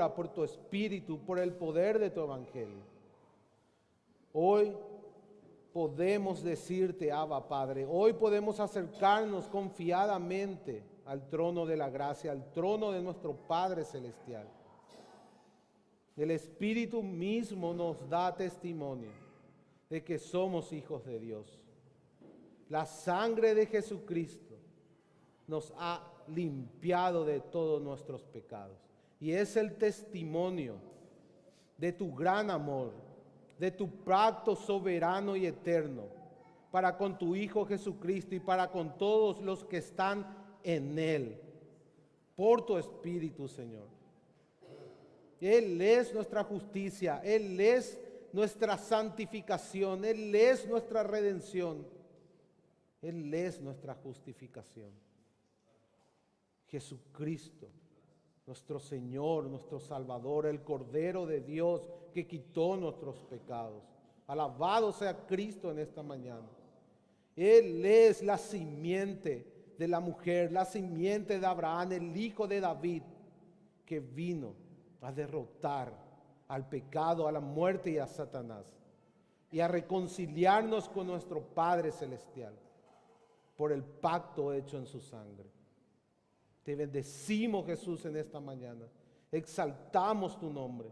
obra, por tu espíritu, por el poder de tu evangelio. Hoy podemos decirte, Abba Padre, hoy podemos acercarnos confiadamente al trono de la gracia, al trono de nuestro Padre Celestial. El Espíritu mismo nos da testimonio de que somos hijos de Dios. La sangre de Jesucristo nos ha limpiado de todos nuestros pecados. Y es el testimonio de tu gran amor, de tu pacto soberano y eterno para con tu Hijo Jesucristo y para con todos los que están en Él, por tu Espíritu, Señor. Él es nuestra justicia, Él es nuestra santificación, Él es nuestra redención, Él es nuestra justificación. Jesucristo, nuestro Señor, nuestro Salvador, el Cordero de Dios que quitó nuestros pecados. Alabado sea Cristo en esta mañana. Él es la simiente de la mujer, la simiente de Abraham, el hijo de David, que vino a derrotar al pecado, a la muerte y a Satanás, y a reconciliarnos con nuestro Padre Celestial por el pacto hecho en su sangre. Te bendecimos, Jesús, en esta mañana. Exaltamos tu nombre.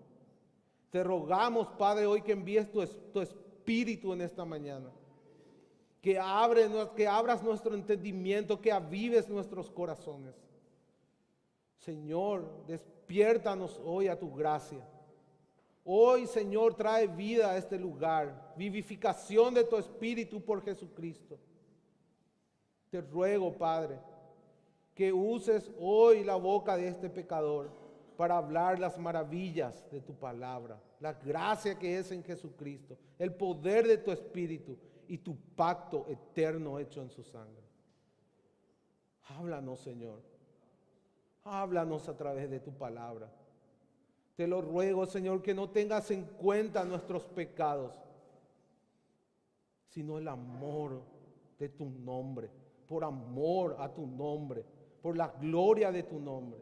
Te rogamos, Padre, hoy que envíes tu Espíritu en esta mañana. Que abras nuestro entendimiento, que avives nuestros corazones. Señor, despiértanos hoy a tu gracia. Hoy, Señor, trae vida a este lugar. Vivificación de tu Espíritu por Jesucristo. Te ruego, Padre, que uses hoy la boca de este pecador para hablar las maravillas de tu palabra, la gracia que es en Jesucristo, el poder de tu Espíritu y tu pacto eterno hecho en su sangre. Háblanos, Señor. Háblanos a través de tu palabra. Te lo ruego, Señor, que no tengas en cuenta nuestros pecados, sino el amor de tu nombre, por amor a tu nombre, por la gloria de tu nombre,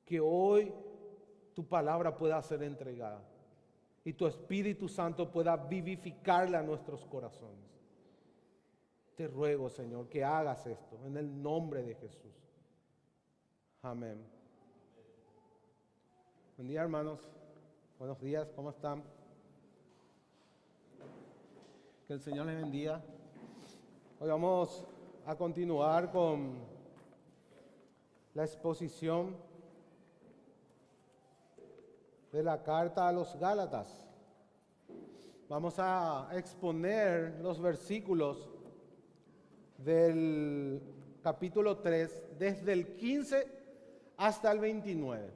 que hoy tu palabra pueda ser entregada y tu Espíritu Santo pueda vivificarla a nuestros corazones. Te ruego, Señor, que hagas esto en el nombre de Jesús. Amén. Buen día, hermanos. Buenos días, ¿cómo están? Que el Señor les bendiga. Hoy vamos a continuar con la exposición de la carta a los Gálatas. Vamos a exponer los versículos del capítulo 3, desde el 15 hasta el 29.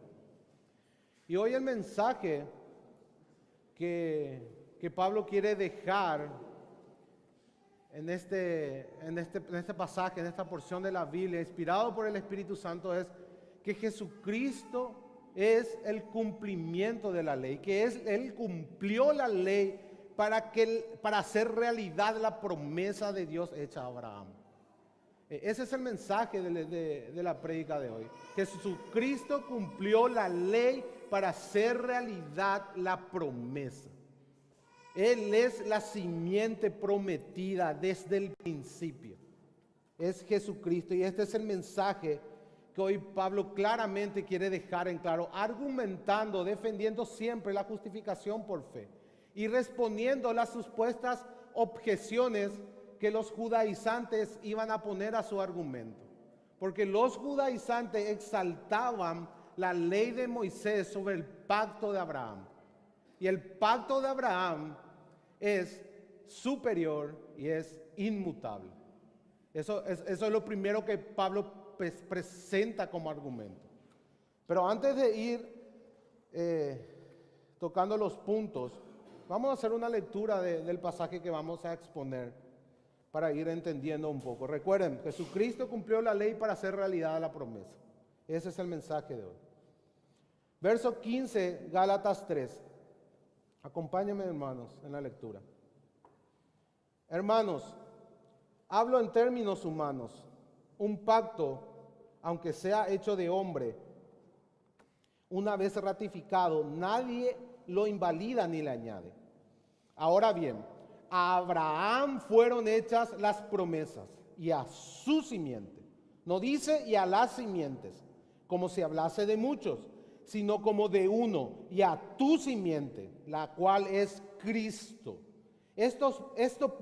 Y hoy el mensaje que Pablo quiere dejar en este pasaje, en esta porción de la Biblia, inspirado por el Espíritu Santo, es que Jesucristo es el cumplimiento de la ley, que Él cumplió la ley para hacer realidad la promesa de Dios hecha a Abraham. Ese es el mensaje de la prédica de hoy. Jesucristo cumplió la ley para hacer realidad la promesa. Él es la simiente prometida desde el principio. Es Jesucristo, y este es el mensaje que hoy Pablo claramente quiere dejar en claro, argumentando, defendiendo siempre la justificación por fe y respondiendo las supuestas objeciones que los judaizantes iban a poner a su argumento. Porque los judaizantes exaltaban la ley de Moisés sobre el pacto de Abraham. Y el pacto de Abraham es superior y es inmutable. Eso es lo primero que Pablo presenta como argumento. Pero antes de ir tocando los puntos, vamos a hacer una lectura del pasaje que vamos a exponer para ir entendiendo un poco. Recuerden, Jesucristo cumplió la ley para hacer realidad la promesa. Ese es el mensaje de hoy. Verso 15, Gálatas 3. Acompáñenme, hermanos, en la lectura. Hermanos, hablo en términos humanos. Un pacto, aunque sea hecho de hombre, Una vez ratificado, nadie lo invalida ni le añade. Ahora bien, a Abraham fueron hechas las promesas y a su simiente. No dice y a las simientes, como si hablase de muchos, sino como de uno, y a tu simiente, la cual es Cristo. Esto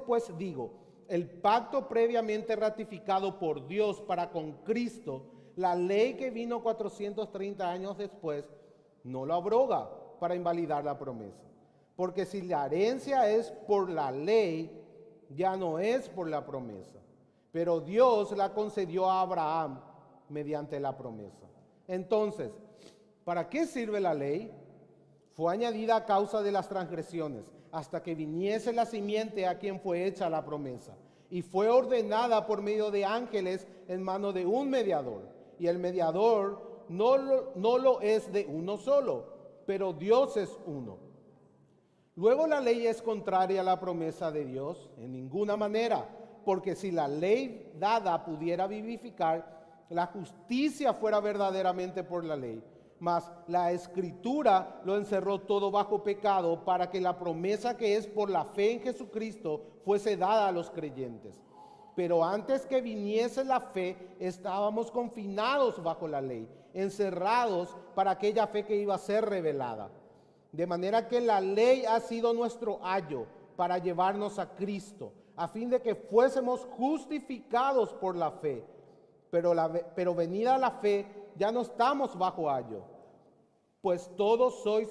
pues digo, el pacto previamente ratificado por Dios para con Cristo, la ley que vino 430 años después, no lo abroga para invalidar la promesa. Porque si la herencia es por la ley, ya no es por la promesa. Pero Dios la concedió a Abraham mediante la promesa. Entonces, ¿para qué sirve la ley? Fue añadida a causa de las transgresiones, hasta que viniese la simiente a quien fue hecha la promesa. Y fue ordenada por medio de ángeles en mano de un mediador. Y el mediador no lo es de uno solo, pero Dios es uno. Luego la ley es contraria a la promesa de Dios en ninguna manera, porque si la ley dada pudiera vivificar, la justicia fuera verdaderamente por la ley. Mas la Escritura lo encerró todo bajo pecado para que la promesa que es por la fe en Jesucristo fuese dada a los creyentes. Pero antes que viniese la fe, estábamos confinados bajo la ley, encerrados para aquella fe que iba a ser revelada. De manera que la ley ha sido nuestro ayo para llevarnos a Cristo, a fin de que fuésemos justificados por la fe. Pero venida la fe, ya no estamos bajo ayo, pues todos sois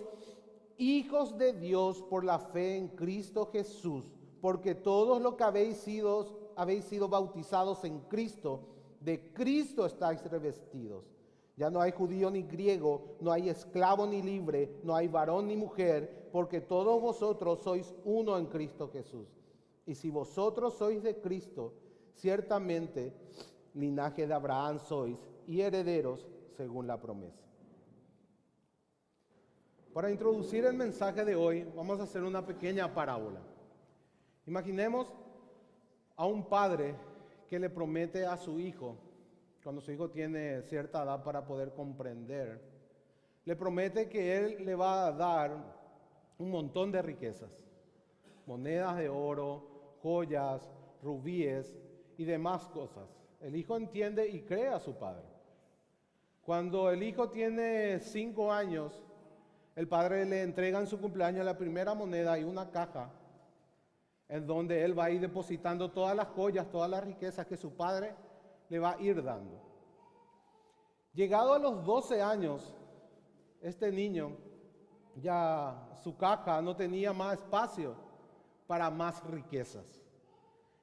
hijos de Dios por la fe en Cristo Jesús, porque todos los que habéis sido bautizados en Cristo, de Cristo estáis revestidos. Ya no hay judío ni griego, no hay esclavo ni libre, no hay varón ni mujer, porque todos vosotros sois uno en Cristo Jesús. Y si vosotros sois de Cristo, ciertamente linaje de Abraham sois y herederos según la promesa. Para introducir el mensaje de hoy, vamos a hacer una pequeña parábola. Imaginemos a un padre que le promete a su hijo, cuando su hijo tiene cierta edad para poder comprender, le promete que él le va a dar un montón de riquezas, monedas de oro, joyas, rubíes y demás cosas. El hijo entiende y cree a su padre. Cuando el hijo tiene 5 años, el padre le entrega en su cumpleaños la primera moneda y una caja en donde él va a ir depositando todas las joyas, todas las riquezas que su padre le va a ir dando. Llegado a los 12 años, este niño, ya su caja no tenía más espacio para más riquezas.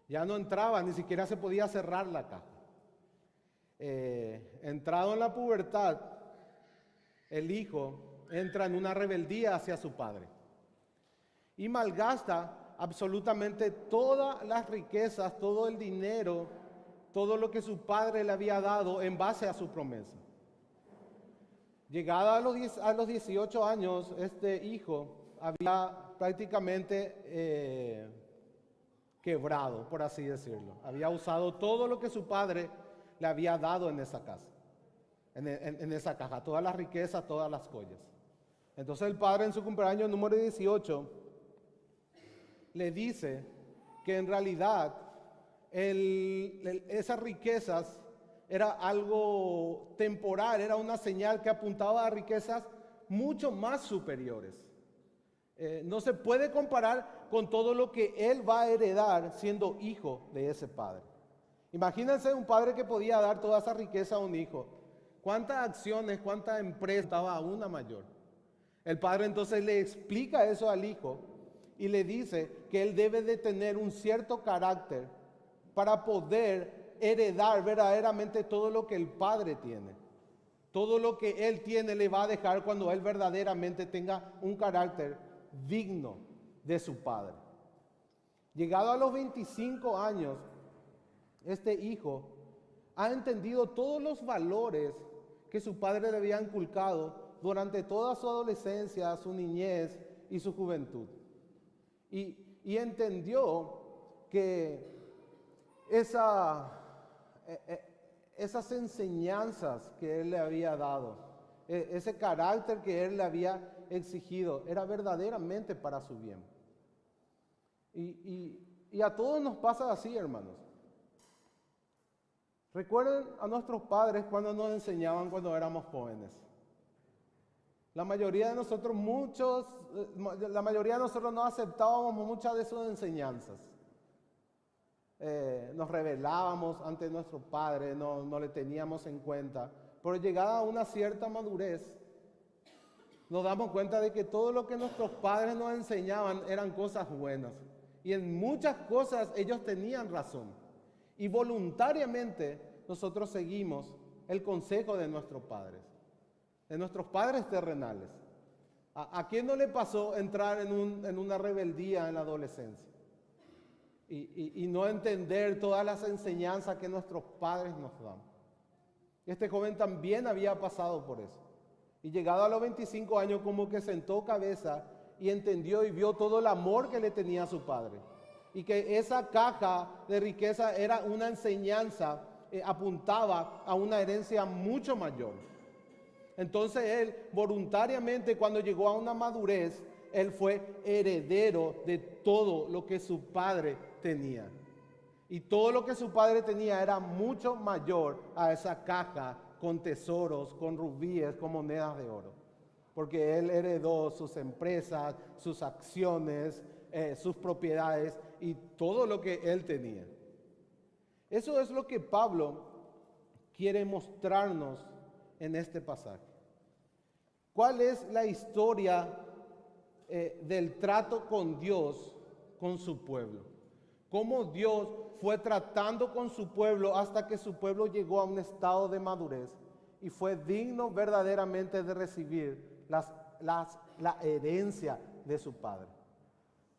Ya no entraba, ni siquiera se podía cerrar la caja. Entrado en la pubertad, el hijo entra en una rebeldía hacia su padre y malgasta absolutamente todas las riquezas, todo el dinero, todo lo que su padre le había dado en base a su promesa. Llegada a los 18 años, este hijo había prácticamente quebrado, por así decirlo. Había usado todo lo que su padre le había dado en esa casa, en esa caja, todas las riquezas, todas las joyas. Entonces el padre en su cumpleaños número 18 le dice que en realidad esas riquezas era algo temporal, era una señal que apuntaba a riquezas mucho más superiores. No se puede comparar con todo lo que él va a heredar siendo hijo de ese padre. Imagínense un padre que podía dar toda esa riqueza a un hijo. ¿Cuántas acciones, cuántas empresas daba a una mayor? El padre entonces le explica eso al hijo y le dice que él debe de tener un cierto carácter para poder heredar verdaderamente todo lo que el padre tiene. Todo lo que él tiene le va a dejar cuando él verdaderamente tenga un carácter digno de su padre. Llegado a los 25 años, este hijo ha entendido todos los valores que su padre le había inculcado durante toda su adolescencia, su niñez y su juventud. Y entendió que esas enseñanzas que él le había dado ese carácter que Él le había exigido, era verdaderamente para su bien. Y a todos nos pasa así, hermanos. Recuerden a nuestros padres cuando nos enseñaban cuando éramos jóvenes. La mayoría de nosotros no aceptábamos muchas de sus enseñanzas. Nos rebelábamos ante nuestros padres, no le teníamos en cuenta. Pero llegada a una cierta madurez, nos damos cuenta de que todo lo que nuestros padres nos enseñaban eran cosas buenas. Y en muchas cosas ellos tenían razón. Y voluntariamente nosotros seguimos el consejo de nuestros padres terrenales. ¿A quién no le pasó entrar en una rebeldía en la adolescencia? Y no entender todas las enseñanzas que nuestros padres nos dan. Este joven también había pasado por eso. Y llegado a los 25 años como que sentó cabeza y entendió y vio todo el amor que le tenía a su padre. Y que esa caja de riqueza era una enseñanza, apuntaba a una herencia mucho mayor. Entonces él voluntariamente, cuando llegó a una madurez, él fue heredero de todo lo que su padre tenía. Y todo lo que su padre tenía era mucho mayor a esa caja con tesoros, con rubíes, con monedas de oro. Porque él heredó sus empresas, sus acciones, sus propiedades y todo lo que él tenía. Eso es lo que Pablo quiere mostrarnos en este pasaje. ¿Cuál es la historia del trato con Dios, con su pueblo? Cómo Dios fue tratando con su pueblo hasta que su pueblo llegó a un estado de madurez y fue digno verdaderamente de recibir la herencia de su padre.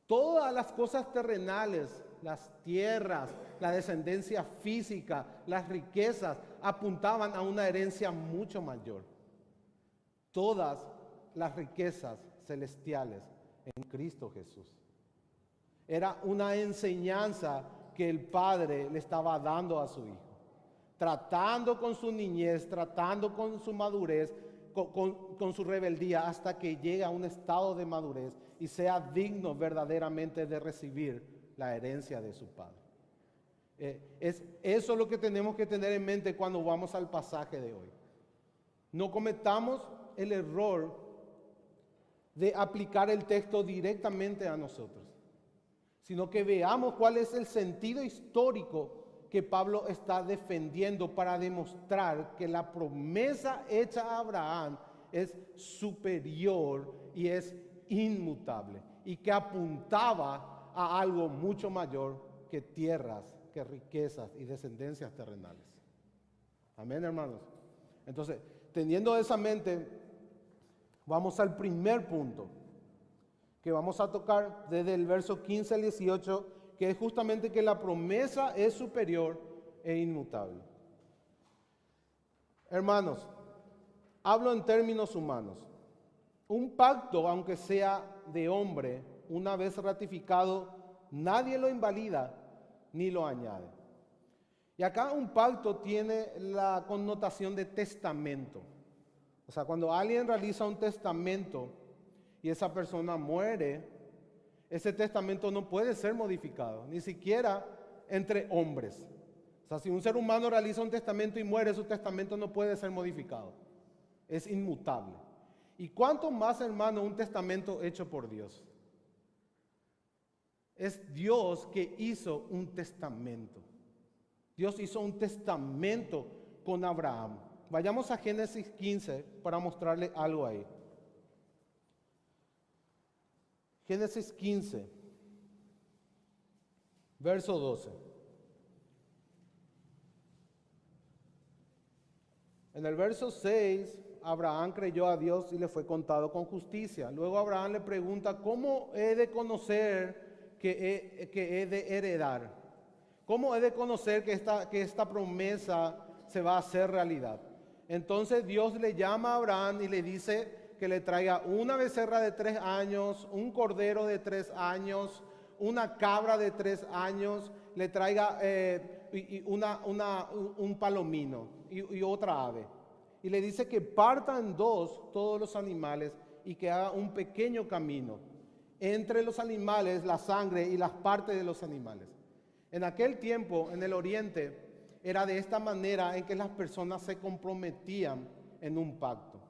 Todas las cosas terrenales, las tierras, la descendencia física, las riquezas, apuntaban a una herencia mucho mayor. Todas las riquezas celestiales en Cristo Jesús. Era una enseñanza que el Padre le estaba dando a su Hijo. Tratando con su niñez, tratando con su madurez, con su rebeldía, hasta que llegue a un estado de madurez y sea digno verdaderamente de recibir la herencia de su Padre. Es eso lo que tenemos que tener en mente cuando vamos al pasaje de hoy. No cometamos el error de aplicar el texto directamente a nosotros, sino que veamos cuál es el sentido histórico que Pablo está defendiendo para demostrar que la promesa hecha a Abraham es superior y es inmutable y que apuntaba a algo mucho mayor que tierras, que riquezas y descendencias terrenales. Amén, hermanos. Entonces, teniendo esa mente, vamos al primer punto que vamos a tocar desde el verso 15 al 18, que es justamente que la promesa es superior e inmutable. Hermanos, hablo en términos humanos. Un pacto, aunque sea de hombre, una vez ratificado, nadie lo invalida ni lo añade. Y acá un pacto tiene la connotación de testamento. O sea, cuando alguien realiza un testamento y esa persona muere, ese testamento no puede ser modificado, ni siquiera entre hombres. O sea, si un ser humano realiza un testamento y muere, su testamento no puede ser modificado. Es inmutable. ¿Y cuánto más, hermano, un testamento hecho por Dios? Es Dios que hizo un testamento. Dios hizo un testamento con Abraham. Vayamos a Génesis 15 para mostrarle algo ahí. Génesis 15, verso 12. En el verso 6, Abraham creyó a Dios y le fue contado con justicia. Luego Abraham le pregunta, ¿cómo he de conocer que he de heredar? ¿Cómo he de conocer que esta promesa se va a hacer realidad? Entonces Dios le llama a Abraham y le dice que le traiga una becerra de 3 años, un cordero de 3 años, una cabra de 3 años, le traiga un palomino y otra ave. y le dice que parta en dos todos los animales y que haga un pequeño camino entre los animales, la sangre y las partes de los animales. En aquel tiempo, en el oriente, era de esta manera en que las personas se comprometían en un pacto.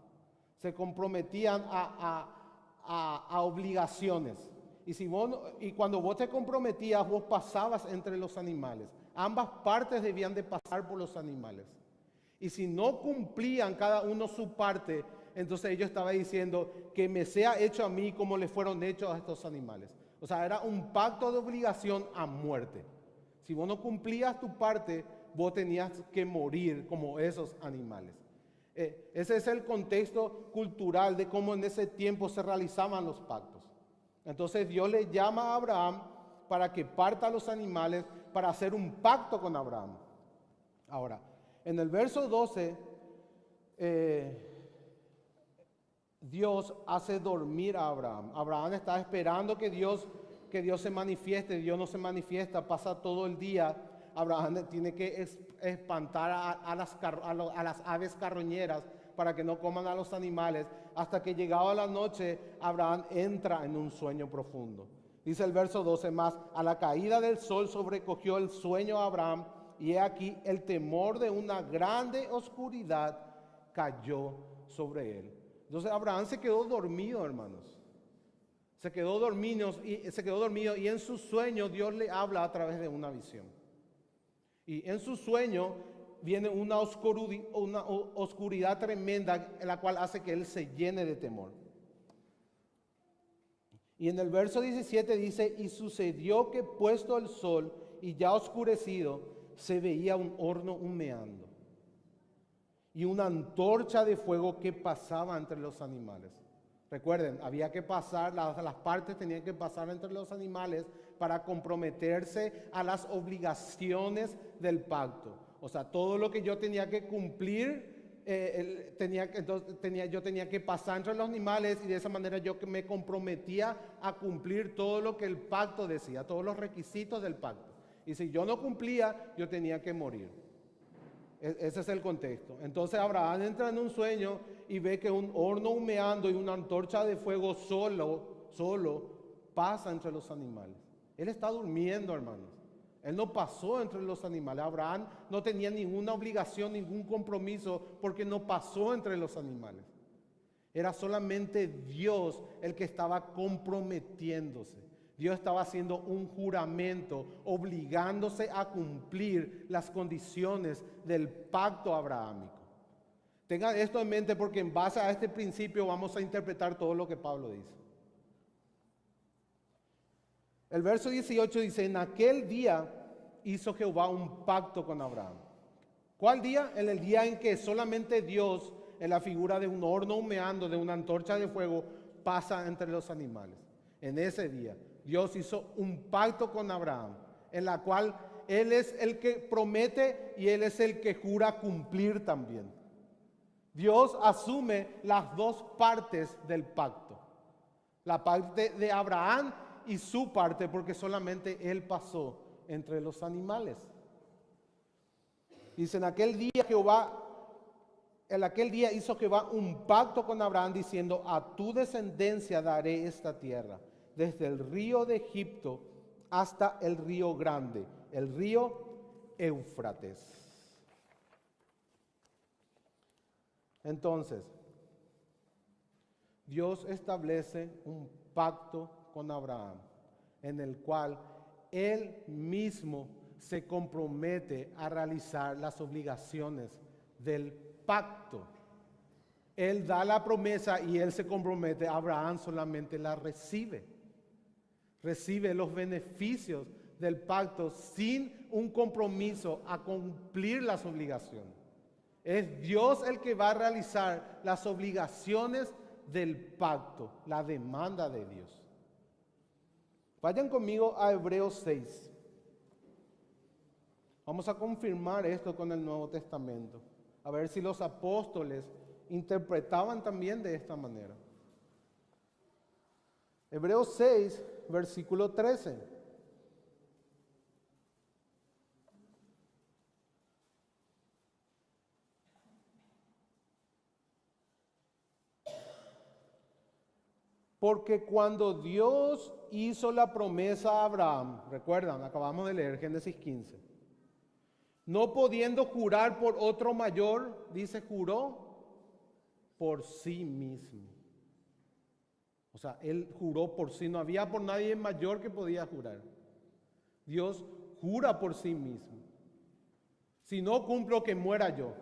Se comprometían a obligaciones. Y cuando vos te comprometías, vos pasabas entre los animales. Ambas partes debían de pasar por los animales. Y si no cumplían cada uno su parte, entonces ellos estaban diciendo que me sea hecho a mí como le fueron hechos a estos animales. O sea, era un pacto de obligación a muerte. Si vos no cumplías tu parte, vos tenías que morir como esos animales. Ese es el contexto cultural de cómo en ese tiempo se realizaban los pactos. Entonces Dios le llama a Abraham para que parta los animales para hacer un pacto con Abraham. Ahora, en el verso 12, Dios hace dormir a Abraham. Abraham está esperando que Dios se manifieste. Dios no se manifiesta, pasa todo el día. Abraham tiene que espantar a las aves carroñeras para que no coman a los animales, hasta que llegado a la noche, Abraham entra en un sueño profundo. Dice el verso 12 más, a la caída del sol sobrecogió el sueño a Abraham, y he aquí el temor de una grande oscuridad cayó sobre él. Entonces Abraham se quedó dormido, hermanos. Se quedó dormido y en su sueño Dios le habla a través de una visión. Y en su sueño viene una oscuridad tremenda, en la cual hace que él se llene de temor. Y en el verso 17 dice, y sucedió que puesto el sol y ya oscurecido, se veía un horno humeando y una antorcha de fuego que pasaba entre los animales. Recuerden, había que pasar, las partes tenían que pasar entre los animales para comprometerse a las obligaciones del pacto. O sea, todo lo que yo tenía que cumplir, yo tenía que pasar entre los animales, y de esa manera yo me comprometía a cumplir todo lo que el pacto decía, todos los requisitos del pacto. Y si yo no cumplía, yo tenía que morir. Ese es el contexto. Entonces Abraham entra en un sueño y ve que un horno humeando y una antorcha de fuego solo pasa entre los animales. Él está durmiendo, hermanos. Él no pasó entre los animales. Abraham no tenía ninguna obligación, ningún compromiso, porque no pasó entre los animales. Era solamente Dios el que estaba comprometiéndose. Dios estaba haciendo un juramento, obligándose a cumplir las condiciones del pacto abrahámico. Tengan esto en mente, porque en base a este principio vamos a interpretar todo lo que Pablo dice. El verso 18 dice, en aquel día hizo Jehová un pacto con Abraham. ¿Cuál día? En el día en que solamente Dios, en la figura de un horno humeando, de una antorcha de fuego, pasa entre los animales. En ese día Dios hizo un pacto con Abraham, en la cual Él es el que promete y Él es el que jura cumplir también. Dios asume las dos partes del pacto. La parte de Abraham y su parte, porque solamente Él pasó entre los animales. Dice, en aquel día hizo Jehová un pacto con Abraham, diciendo, a tu descendencia daré esta tierra, desde el río de Egipto hasta el río grande, el río Éufrates. Entonces, Dios establece un pacto con Abraham, en el cual Él mismo se compromete a realizar las obligaciones del pacto. Él da la promesa y Él se compromete. Abraham solamente la recibe. Recibe los beneficios del pacto sin un compromiso a cumplir las obligaciones. Es Dios el que va a realizar las obligaciones del pacto, la demanda de Dios. Vayan conmigo a Hebreos 6. Vamos a confirmar esto con el Nuevo Testamento. A ver si los apóstoles interpretaban también de esta manera. Hebreos 6, versículo 13. Porque cuando Dios hizo la promesa a Abraham, recuerdan, acabamos de leer Génesis 15, no pudiendo jurar por otro mayor, dice, juró por sí mismo. O sea, él juró por sí, no había por nadie mayor que podía jurar. Dios jura por sí mismo. Si no cumplo, que muera yo.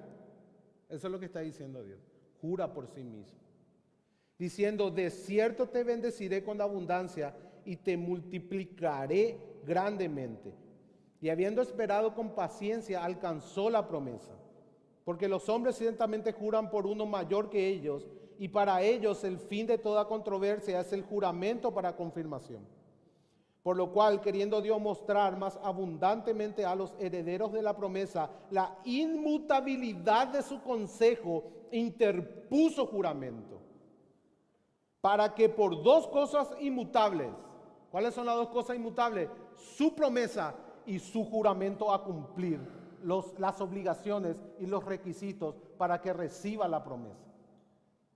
Eso es lo que está diciendo Dios. Jura por sí mismo. Diciendo, de cierto te bendeciré con abundancia y te multiplicaré grandemente. Y habiendo esperado con paciencia, alcanzó la promesa. Porque los hombres ciertamente juran por uno mayor que ellos, y para ellos el fin de toda controversia es el juramento para confirmación. Por lo cual, queriendo Dios mostrar más abundantemente a los herederos de la promesa la inmutabilidad de su consejo, interpuso juramento, para que por dos cosas inmutables, ¿cuáles son las dos cosas inmutables? Su promesa y su juramento a cumplir las obligaciones y los requisitos para que reciba la promesa.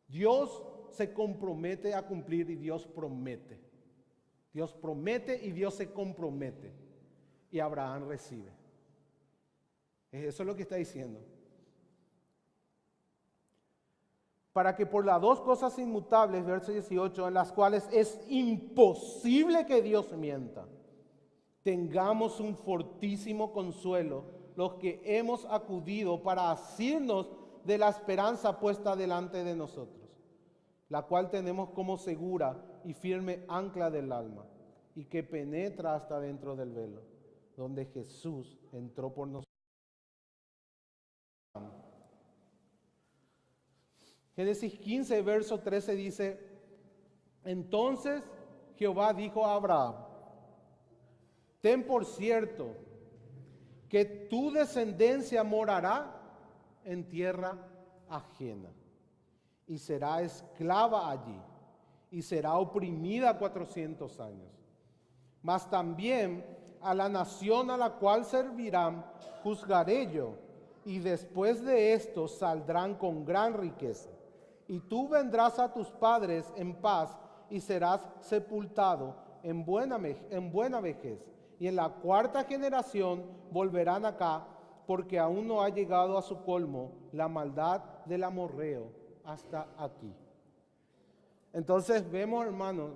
Dios se compromete a cumplir y Dios promete. Dios promete y Dios se compromete. Y Abraham recibe. Eso es lo que está diciendo. Para que por las dos cosas inmutables, verso 18, en las cuales es imposible que Dios mienta, tengamos un fortísimo consuelo los que hemos acudido para asirnos de la esperanza puesta delante de nosotros, la cual tenemos como segura y firme ancla del alma, y que penetra hasta dentro del velo, donde Jesús entró por nosotros. Génesis 15, verso 13 dice, entonces Jehová dijo a Abraham, ten por cierto que tu descendencia morará en tierra ajena y será esclava allí y será oprimida 400 años. Mas también a la nación a la cual servirán juzgaré yo, y después de esto saldrán con gran riqueza. Y tú vendrás a tus padres en paz y serás sepultado en buena vejez. Y en la cuarta generación volverán acá, porque aún no ha llegado a su colmo la maldad del amorreo hasta aquí. Entonces vemos, hermanos,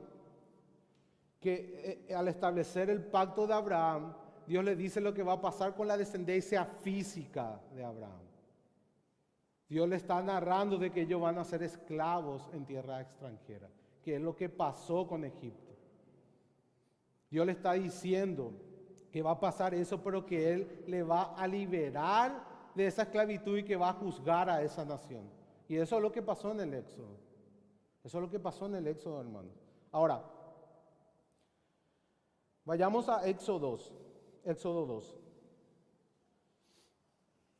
que al establecer el pacto de Abraham, Dios le dice lo que va a pasar con la descendencia física de Abraham. Dios le está narrando de que ellos van a ser esclavos en tierra extranjera, que es lo que pasó con Egipto. Dios le está diciendo que va a pasar eso, pero que Él le va a liberar de esa esclavitud y que va a juzgar a esa nación. Y eso es lo que pasó en el Éxodo. Eso es lo que pasó en el Éxodo, hermanos. Ahora, vayamos a Éxodo 2.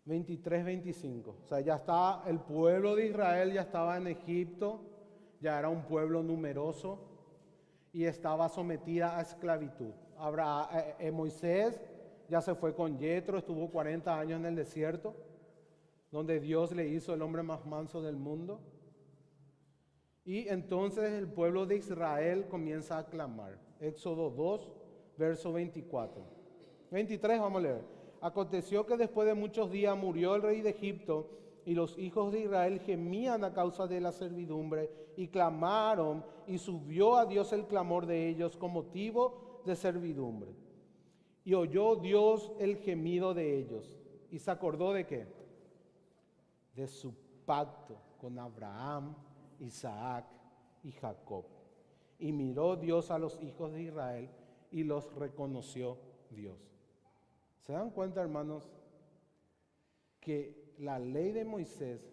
23, 25. O sea, ya está el pueblo de Israel, ya estaba en Egipto, ya era un pueblo numeroso y estaba sometida a esclavitud. Moisés ya se fue con Yetro, estuvo 40 años en el desierto, donde Dios le hizo el hombre más manso del mundo. Y entonces el pueblo de Israel comienza a clamar. Éxodo 2, verso 24. 23 vamos a leer. Aconteció que después de muchos días murió el rey de Egipto, y los hijos de Israel gemían a causa de la servidumbre y clamaron, y subió a Dios el clamor de ellos con motivo de servidumbre. Y oyó Dios el gemido de ellos, y se acordó ¿de qué? De su pacto con Abraham, Isaac y Jacob. Y miró Dios a los hijos de Israel y los reconoció Dios. ¿Se dan cuenta, hermanos, que la ley de Moisés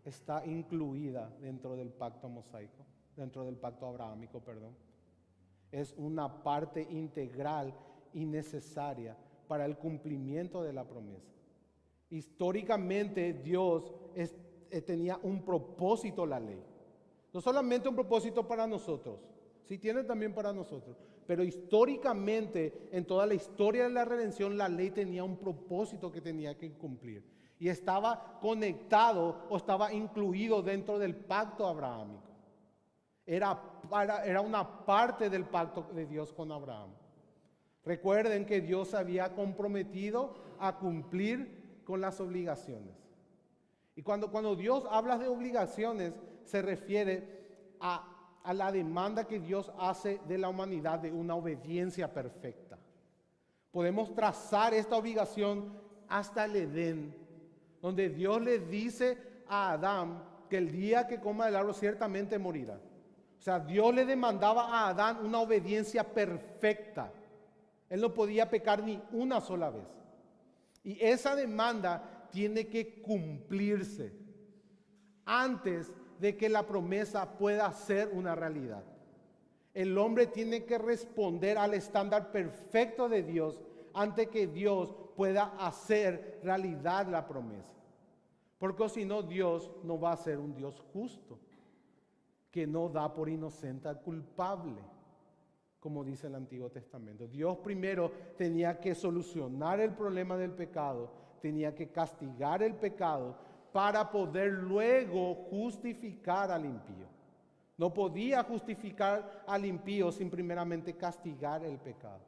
está incluida dentro del pacto mosaico, dentro del pacto abrahámico, perdón? Es una parte integral y necesaria para el cumplimiento de la promesa. Históricamente Dios tenía un propósito la ley. No solamente un propósito para nosotros, sí tiene también para nosotros. Pero históricamente, en toda la historia de la redención, la ley tenía un propósito que tenía que cumplir. Y estaba conectado o estaba incluido dentro del pacto abrahámico. Era una parte del pacto de Dios con Abraham. Recuerden que Dios se había comprometido a cumplir con las obligaciones. Y cuando Dios habla de obligaciones, se refiere a la demanda que Dios hace de la humanidad de una obediencia perfecta. Podemos trazar esta obligación hasta el Edén, donde Dios le dice a Adán que el día que coma del árbol ciertamente morirá. O sea, Dios le demandaba a Adán una obediencia perfecta. Él no podía pecar ni una sola vez. Y esa demanda tiene que cumplirse antes de que la promesa pueda ser una realidad. El hombre tiene que responder al estándar perfecto de Dios antes que Dios pueda hacer realidad la promesa. Porque si no, Dios no va a ser un Dios justo, que no da por inocente al culpable, como dice el Antiguo Testamento. Dios primero tenía que solucionar el problema del pecado, tenía que castigar el pecado para poder luego justificar al impío. No podía justificar al impío sin primeramente castigar el pecado.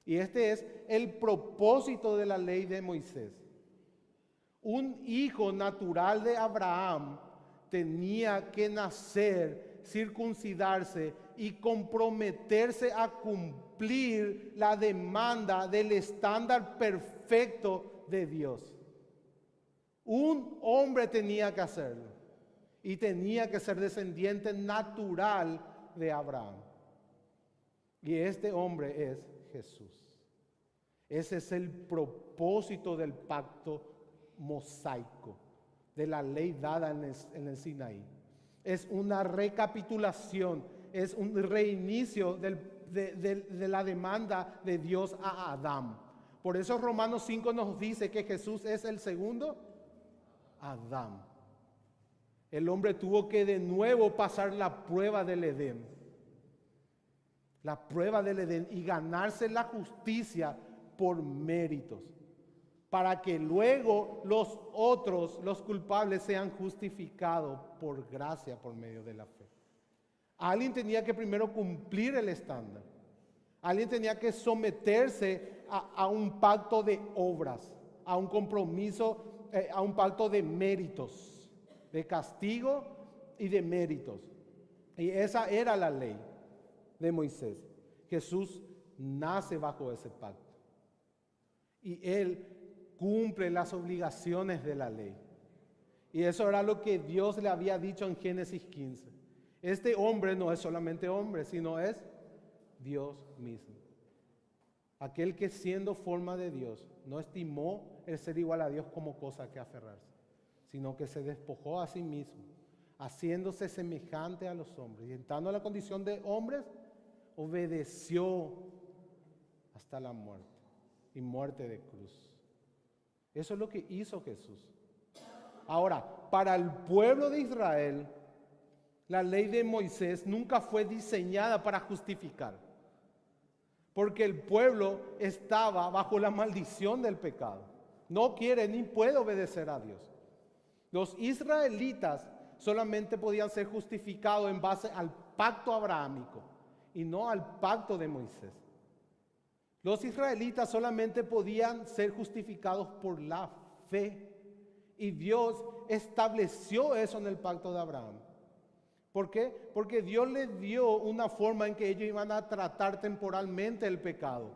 Y este es el propósito de la ley de Moisés. Un hijo natural de Abraham tenía que nacer, circuncidarse y comprometerse a cumplir la demanda del estándar perfecto de Dios. Un hombre tenía que hacerlo y tenía que ser descendiente natural de Abraham. Y este hombre es Jesús. Ese es el propósito del pacto mosaico, de la ley dada en el Sinaí. Es una recapitulación, es un reinicio de la demanda de Dios a Adán. Por eso Romanos 5 nos dice que Jesús es el segundo Adán. El hombre tuvo que de nuevo pasar la prueba del Edén. La prueba del Edén y ganarse la justicia por méritos, para que luego los otros, los culpables, sean justificados por gracia por medio de la fe. Alguien tenía que primero cumplir el estándar. Alguien tenía que someterse a un pacto de obras, a un compromiso, a un pacto de méritos, de castigo y de méritos. Y esa era la ley de Moisés. Jesús nace bajo ese pacto. Y Él cumple las obligaciones de la ley. Y eso era lo que Dios le había dicho en Génesis 15. Este hombre no es solamente hombre, sino es Dios mismo. Aquel que siendo forma de Dios, no estimó el ser igual a Dios como cosa que aferrarse, sino que se despojó a sí mismo, haciéndose semejante a los hombres. Y entrando a la condición de hombres, obedeció hasta la muerte, y muerte de cruz. Eso es lo que hizo Jesús. Ahora, para el pueblo de Israel, la ley de Moisés nunca fue diseñada para justificar, porque el pueblo estaba bajo la maldición del pecado. No quiere ni puede obedecer a Dios. Los israelitas solamente podían ser justificados en base al pacto abrahámico y no al pacto de Moisés. Los israelitas solamente podían ser justificados por la fe. Y Dios estableció eso en el pacto de Abraham. ¿Por qué? Porque Dios les dio una forma en que ellos iban a tratar temporalmente el pecado.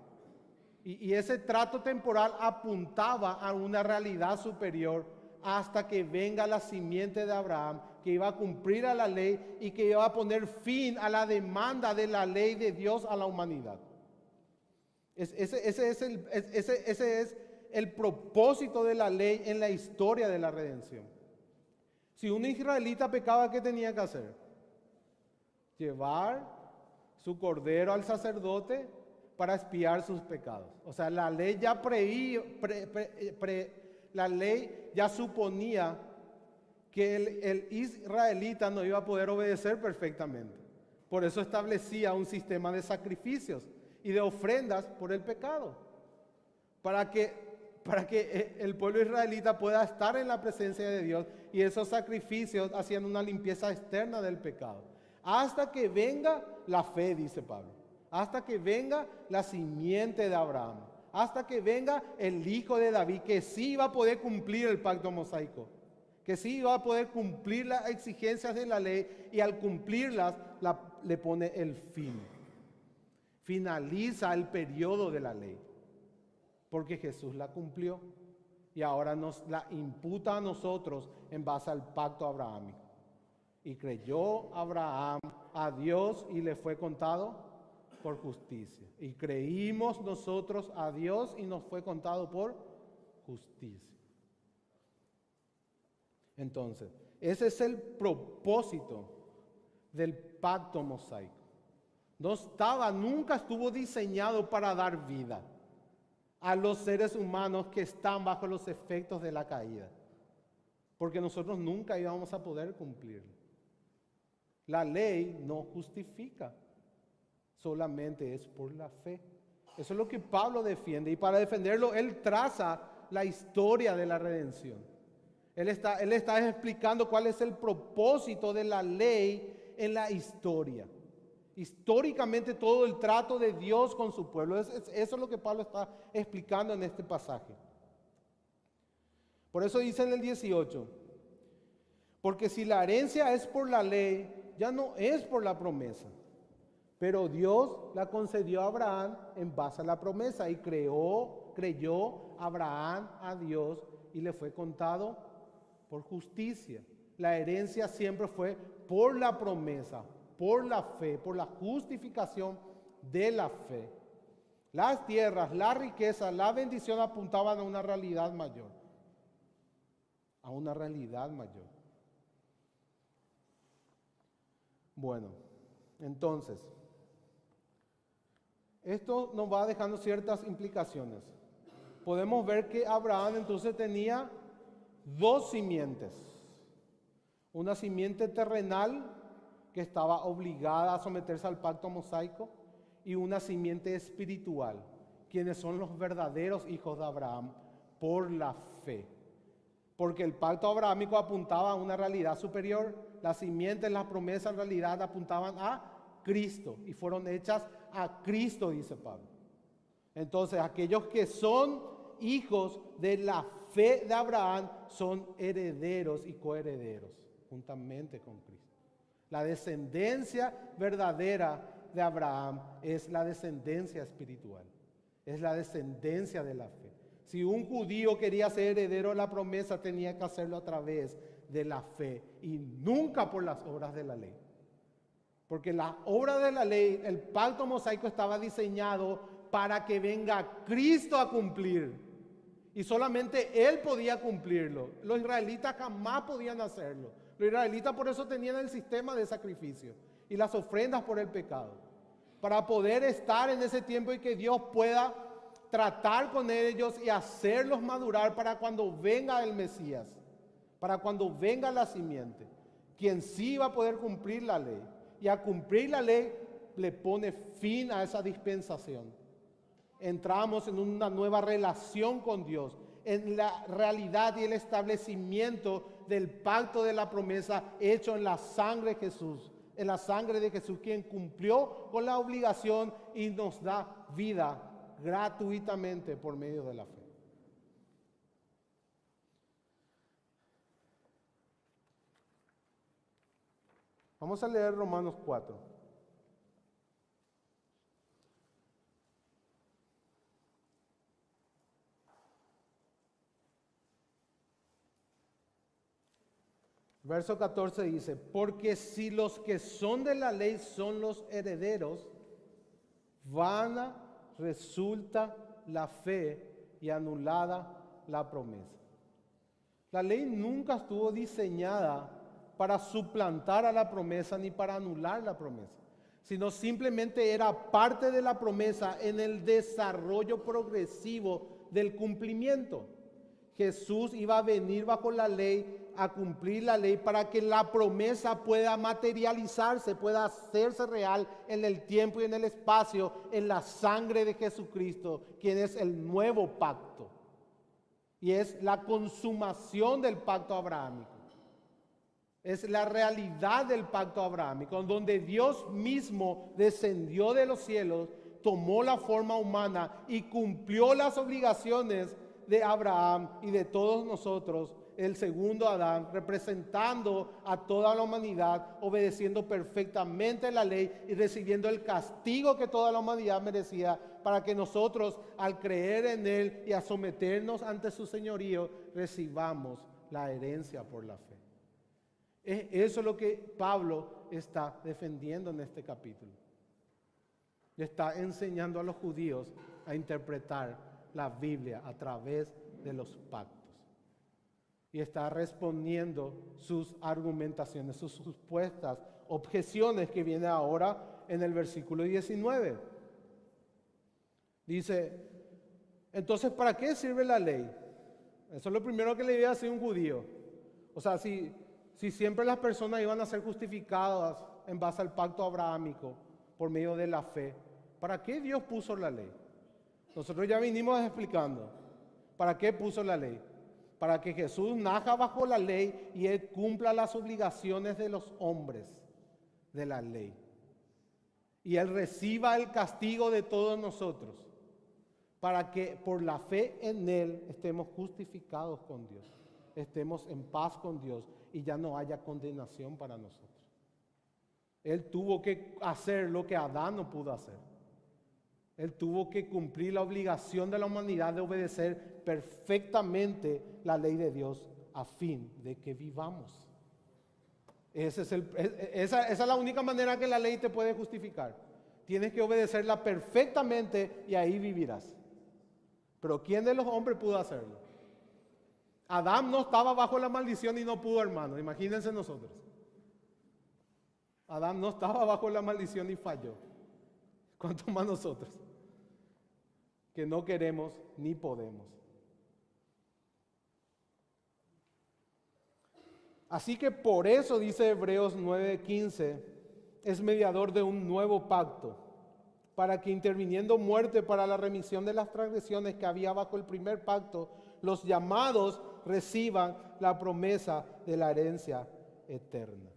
Y ese trato temporal apuntaba a una realidad superior hasta que venga la simiente de Abraham, que iba a cumplir a la ley y que iba a poner fin a la demanda de la ley de Dios a la humanidad. Ese es el propósito de la ley en la historia de la redención. Si un israelita pecaba, ¿qué tenía que hacer? Llevar su cordero al sacerdote para expiar sus pecados. O sea, la ley ya suponía que el israelita no iba a poder obedecer perfectamente. Por eso establecía un sistema de sacrificios y de ofrendas por el pecado, para que el pueblo israelita pueda estar en la presencia de Dios, y esos sacrificios hacían una limpieza externa del pecado. hasta que venga la fe, dice Pablo, hasta que venga la simiente de Abraham, hasta que venga el hijo de David, que sí va a poder cumplir el pacto mosaico, que sí va a poder cumplir las exigencias de la ley, y al cumplirlas le pone el fin. Finaliza el periodo de la ley, porque Jesús la cumplió y ahora nos la imputa a nosotros en base al pacto abrahámico. Y creyó Abraham a Dios y le fue contado por justicia. Y creímos nosotros a Dios y nos fue contado por justicia. Entonces, ese es el propósito del pacto mosaico. Nunca estuvo diseñado para dar vida a los seres humanos que están bajo los efectos de la caída, porque nosotros nunca íbamos a poder cumplirlo. La ley no justifica, solamente es por la fe. Eso es lo que Pablo defiende, y para defenderlo él traza la historia de la redención. Él está explicando cuál es el propósito de la ley en la historia. Históricamente todo el trato de Dios con su pueblo. Eso es lo que Pablo está explicando en este pasaje. Por eso dice en el 18, porque si la herencia es por la ley, ya no es por la promesa. Pero Dios la concedió a Abraham en base a la promesa, y creyó Abraham a Dios y le fue contado por justicia. La herencia siempre fue por la promesa, por la fe, por la justificación de la fe. Las tierras, la riqueza, la bendición apuntaban a una realidad mayor. A una realidad mayor. Bueno, entonces, esto nos va dejando ciertas implicaciones. Podemos ver que Abraham entonces tenía dos simientes. Una simiente terrenal que estaba obligada a someterse al pacto mosaico, y una simiente espiritual, quienes son los verdaderos hijos de Abraham por la fe. Porque el pacto abrahámico apuntaba a una realidad superior, las simientes, las promesas en realidad apuntaban a Cristo y fueron hechas a Cristo, dice Pablo. Entonces, aquellos que son hijos de la fe de Abraham son herederos y coherederos juntamente con Cristo. La descendencia verdadera de Abraham es la descendencia espiritual, es la descendencia de la fe. Si un judío quería ser heredero de la promesa, tenía que hacerlo a través de la fe y nunca por las obras de la ley. Porque la obra de la ley, el pacto mosaico estaba diseñado para que venga Cristo a cumplir. Y solamente Él podía cumplirlo. Los israelitas jamás podían hacerlo. Los israelitas por eso tenían el sistema de sacrificio y las ofrendas por el pecado. Para poder estar en ese tiempo y que Dios pueda tratar con ellos y hacerlos madurar para cuando venga el Mesías, para cuando venga la simiente, quien sí va a poder cumplir la ley. Y a cumplir la ley le pone fin a esa dispensación. Entramos en una nueva relación con Dios, en la realidad y el establecimiento del pacto de la promesa hecho en la sangre de Jesús, en la sangre de Jesús, quien cumplió con la obligación y nos da vida gratuitamente por medio de la fe. Vamos a leer Romanos 4. Verso 14 dice, porque si los que son de la ley son los herederos, vana resulta la fe y anulada la promesa. La ley nunca estuvo diseñada para suplantar a la promesa ni para anular la promesa, sino simplemente era parte de la promesa en el desarrollo progresivo del cumplimiento. Jesús iba a venir bajo la ley, a cumplir la ley para que la promesa pueda materializarse, pueda hacerse real en el tiempo y en el espacio, en la sangre de Jesucristo, quien es el nuevo pacto y es la consumación del pacto abrahámico. Es la realidad del pacto abrahámico, donde Dios mismo descendió de los cielos, tomó la forma humana y cumplió las obligaciones de Abraham y de todos nosotros, el segundo Adán, representando a toda la humanidad, obedeciendo perfectamente la ley y recibiendo el castigo que toda la humanidad merecía, para que nosotros, al creer en Él y a someternos ante su señorío, recibamos la herencia por la fe. Eso es lo que Pablo está defendiendo en este capítulo. Le está enseñando a los judíos a interpretar la Biblia a través de los pactos. Y está respondiendo sus argumentaciones, sus supuestas objeciones que viene ahora en el versículo 19. Dice, entonces, ¿para qué sirve la ley? Eso es lo primero que le iba a decir un judío. O sea, si siempre las personas iban a ser justificadas en base al pacto abrahámico por medio de la fe, ¿para qué Dios puso la ley? Nosotros ya vinimos explicando. ¿Para qué puso la ley? Para que Jesús nazca bajo la ley y Él cumpla las obligaciones de los hombres de la ley. Y Él reciba el castigo de todos nosotros, para que por la fe en Él estemos justificados con Dios, estemos en paz con Dios y ya no haya condenación para nosotros. Él tuvo que hacer lo que Adán no pudo hacer. Él tuvo que cumplir la obligación de la humanidad de obedecer perfectamente la ley de Dios a fin de que vivamos. Esa es la única manera que la ley te puede justificar. Tienes que obedecerla perfectamente y ahí vivirás. Pero ¿quién de los hombres pudo hacerlo? Adán no estaba bajo la maldición y no pudo, hermano. Imagínense nosotros. Adán no estaba bajo la maldición y falló. ¿Cuánto más nosotros? Que no queremos ni podemos. Así que por eso dice Hebreos 9:15, es mediador de un nuevo pacto, para que interviniendo muerte para la remisión de las transgresiones que había bajo el primer pacto, los llamados reciban la promesa de la herencia eterna.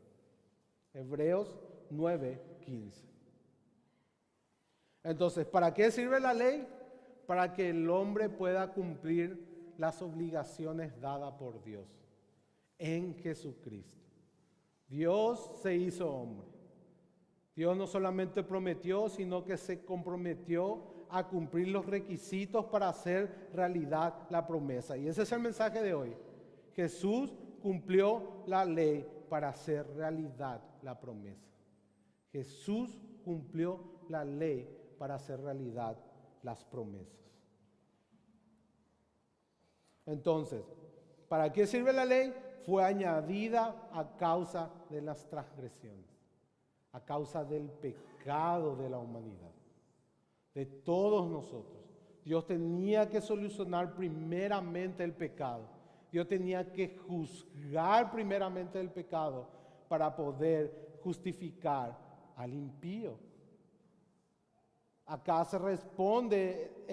Hebreos 9:15. Entonces, ¿para qué sirve la ley? Para que el hombre pueda cumplir las obligaciones dadas por Dios en Jesucristo. Dios se hizo hombre. Dios no solamente prometió, sino que se comprometió a cumplir los requisitos para hacer realidad la promesa. Y ese es el mensaje de hoy. Jesús cumplió la ley para hacer realidad la promesa. Jesús cumplió la ley para hacer realidad las promesas. Entonces, ¿para qué sirve la ley? Fue añadida a causa de las transgresiones, a causa del pecado de la humanidad, de todos nosotros. Dios tenía que solucionar primeramente el pecado. Dios tenía que juzgar primeramente el pecado para poder justificar al impío. Acá se responde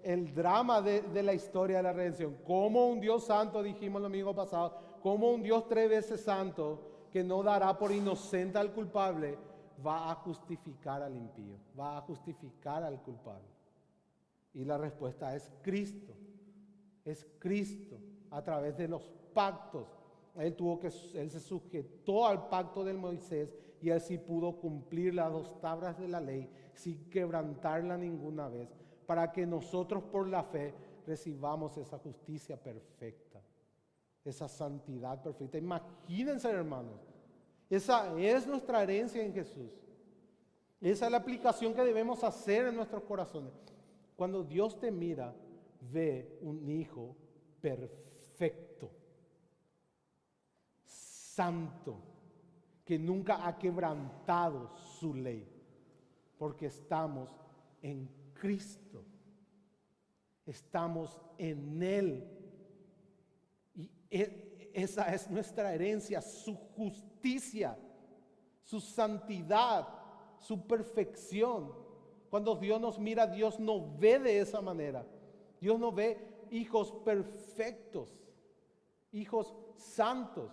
el drama de la historia de la redención. Como un Dios santo, dijimos el domingo pasado, como un Dios 3 veces santo, que no dará por inocente al culpable, va a justificar al impío, va a justificar al culpable. Y la respuesta es Cristo. Es Cristo a través de los pactos. Él se sujetó al pacto de Moisés y él sí pudo cumplir las 2 tablas de la ley sin quebrantarla ninguna vez, para que nosotros por la fe recibamos esa justicia perfecta, esa santidad perfecta. Imagínense, hermanos, esa es nuestra herencia en Jesús. Esa es la aplicación que debemos hacer en nuestros corazones. Cuando Dios te mira, ve un hijo perfecto, santo, que nunca ha quebrantado su ley, porque estamos en Cristo, estamos en Él, y esa es nuestra herencia, su justicia, su santidad, su perfección. Cuando Dios nos mira, Dios no ve de esa manera. Dios no ve hijos perfectos, hijos santos.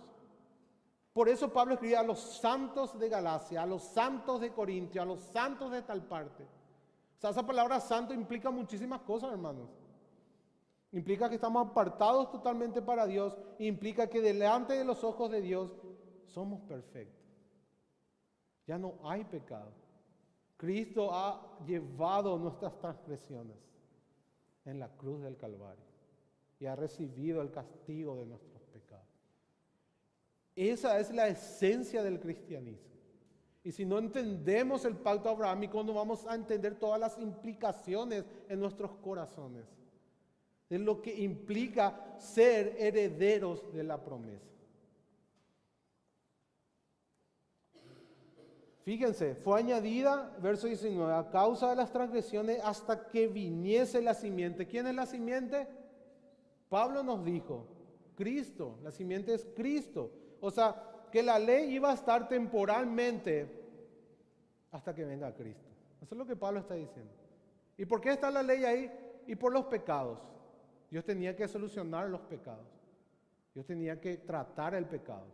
Por eso Pablo escribe a los santos de Galacia, a los santos de Corintio, a los santos de tal parte. O sea, esa palabra santo implica muchísimas cosas, hermanos. Implica que estamos apartados totalmente para Dios. Implica que delante de los ojos de Dios somos perfectos. Ya no hay pecado. Cristo ha llevado nuestras transgresiones en la cruz del Calvario y ha recibido el castigo de nuestros pecados. Esa es la esencia del cristianismo. Y si no entendemos el pacto abrahámico, no vamos a entender todas las implicaciones en nuestros corazones de lo que implica ser herederos de la promesa. Fíjense, fue añadida, verso 19, a causa de las transgresiones hasta que viniese la simiente. ¿Quién es la simiente? Pablo nos dijo, Cristo, la simiente es Cristo. O sea, que la ley iba a estar temporalmente hasta que venga Cristo. Eso es lo que Pablo está diciendo. ¿Y por qué está la ley ahí? Y por los pecados. Dios tenía que solucionar los pecados. Dios tenía que tratar el pecado.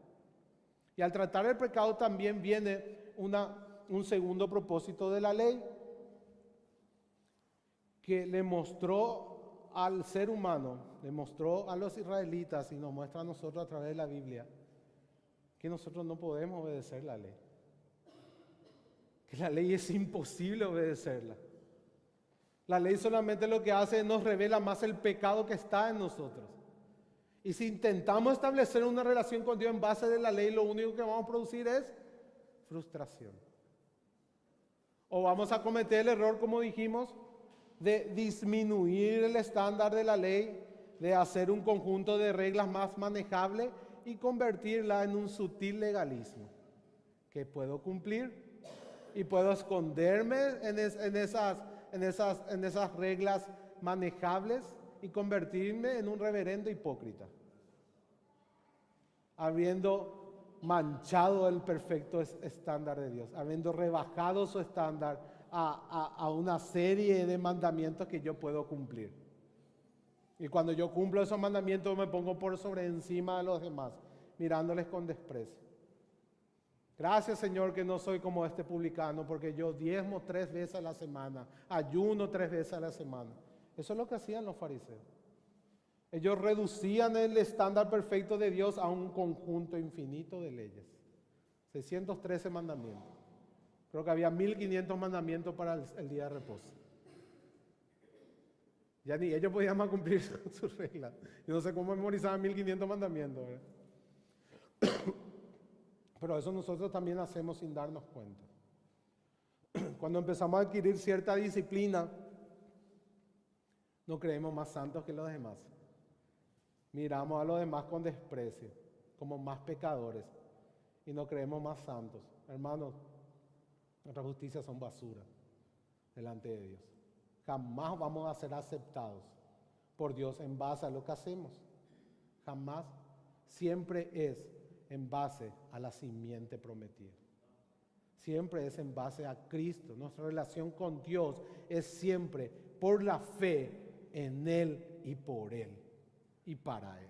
Y al tratar el pecado también viene un segundo propósito de la ley, que le mostró al ser humano, le mostró a los israelitas y nos muestra a nosotros a través de la Biblia, que nosotros no podemos obedecer la ley. Que la ley es imposible obedecerla. La ley solamente lo que hace es nos revela más el pecado que está en nosotros. Y si intentamos establecer una relación con Dios en base de la ley, lo único que vamos a producir es frustración. O vamos a cometer el error, como dijimos, de disminuir el estándar de la ley, de hacer un conjunto de reglas más manejable y convertirla en un sutil legalismo que puedo cumplir y puedo esconderme en esas reglas manejables y convertirme en un reverendo hipócrita, habiendo manchado el perfecto estándar de Dios, habiendo rebajado su estándar a una serie de mandamientos que yo puedo cumplir. Y cuando yo cumplo esos mandamientos me pongo por sobre encima de los demás, mirándoles con desprecio. Gracias, Señor, que no soy como este publicano, porque yo diezmo 3 veces a la semana, ayuno 3 veces a la semana. Eso es lo que hacían los fariseos. Ellos reducían el estándar perfecto de Dios a un conjunto infinito de leyes. 613 mandamientos. Creo que había 1500 mandamientos para el día de reposo. Ya ni ellos podían más cumplir sus reglas. Yo no sé cómo memorizaban 1500 mandamientos, ¿verdad? Pero eso nosotros también hacemos sin darnos cuenta. Cuando empezamos a adquirir cierta disciplina, no creemos más santos que los demás. Miramos a los demás con desprecio, como más pecadores, y no creemos más santos. Hermanos, nuestras justicias son basura delante de Dios. Jamás vamos a ser aceptados por Dios en base a lo que hacemos. Jamás. Siempre es en base a la simiente prometida. Siempre es en base a Cristo. Nuestra relación con Dios es siempre por la fe en Él y por Él y para Él,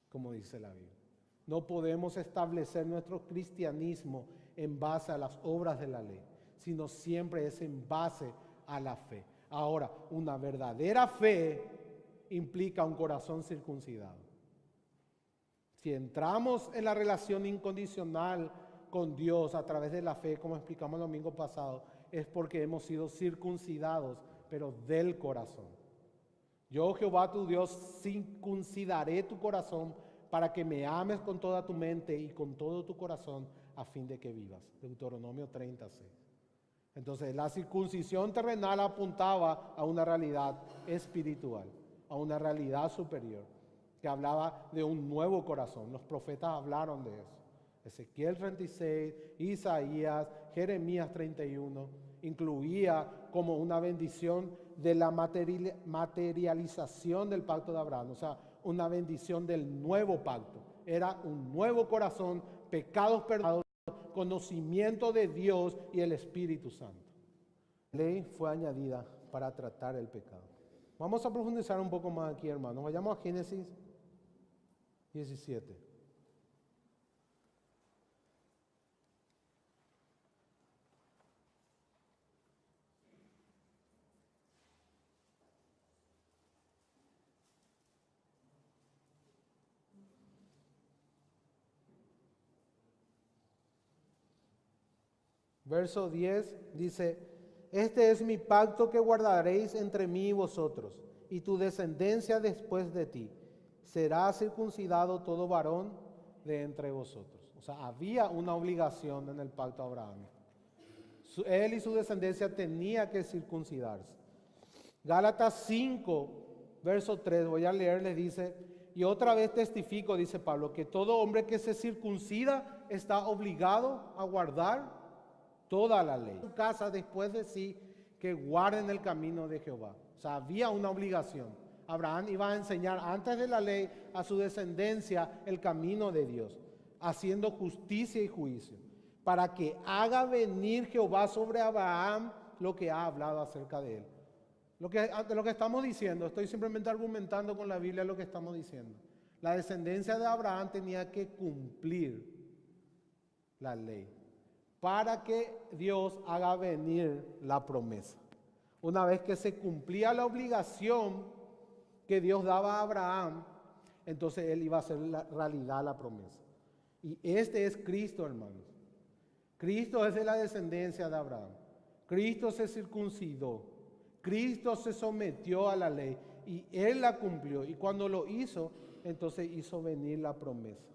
como dice la Biblia. No podemos establecer nuestro cristianismo en base a las obras de la ley, sino siempre es en base a la fe. Ahora, una verdadera fe implica un corazón circuncidado. Si entramos en la relación incondicional con Dios a través de la fe, como explicamos el domingo pasado, es porque hemos sido circuncidados, pero del corazón. Yo, Jehová tu Dios, circuncidaré tu corazón para que me ames con toda tu mente y con todo tu corazón a fin de que vivas. Deuteronomio 36. Entonces, la circuncisión terrenal apuntaba a una realidad espiritual, a una realidad superior, que hablaba de un nuevo corazón. Los profetas hablaron de eso. Ezequiel 36, Isaías, Jeremías 31, incluía como una bendición de la materialización del pacto de Abraham, o sea, una bendición del nuevo pacto. Era un nuevo corazón, pecados perdonados, conocimiento de Dios y el Espíritu Santo. La ley fue añadida para tratar el pecado. Vamos a profundizar un poco más aquí, hermanos. Vayamos a Génesis 17. verso 10, dice: este es mi pacto que guardaréis entre mí y vosotros, y tu descendencia después de ti. Será circuncidado todo varón de entre vosotros. O sea, había una obligación en el pacto abrahámico. Él y su descendencia tenía que circuncidarse. Gálatas 5, verso 3, voy a leer, le dice: y otra vez testifico, dice Pablo, que todo hombre que se circuncida está obligado a guardar toda la ley. Su casa después de sí, que guarden el camino de Jehová. O sea, había una obligación. Abraham iba a enseñar antes de la ley a su descendencia el camino de Dios, haciendo justicia y juicio, para que haga venir Jehová sobre Abraham lo que ha hablado acerca de él. De lo que estamos diciendo, estoy simplemente argumentando con la Biblia lo que estamos diciendo. La descendencia de Abraham tenía que cumplir la ley para que Dios haga venir la promesa. Una vez que se cumplía la obligación que Dios daba a Abraham, entonces él iba a hacer realidad la promesa. Y este es Cristo, hermanos. Cristo es de la descendencia de Abraham. Cristo se circuncidó. Cristo se sometió a la ley y Él la cumplió. Y cuando lo hizo, entonces hizo venir la promesa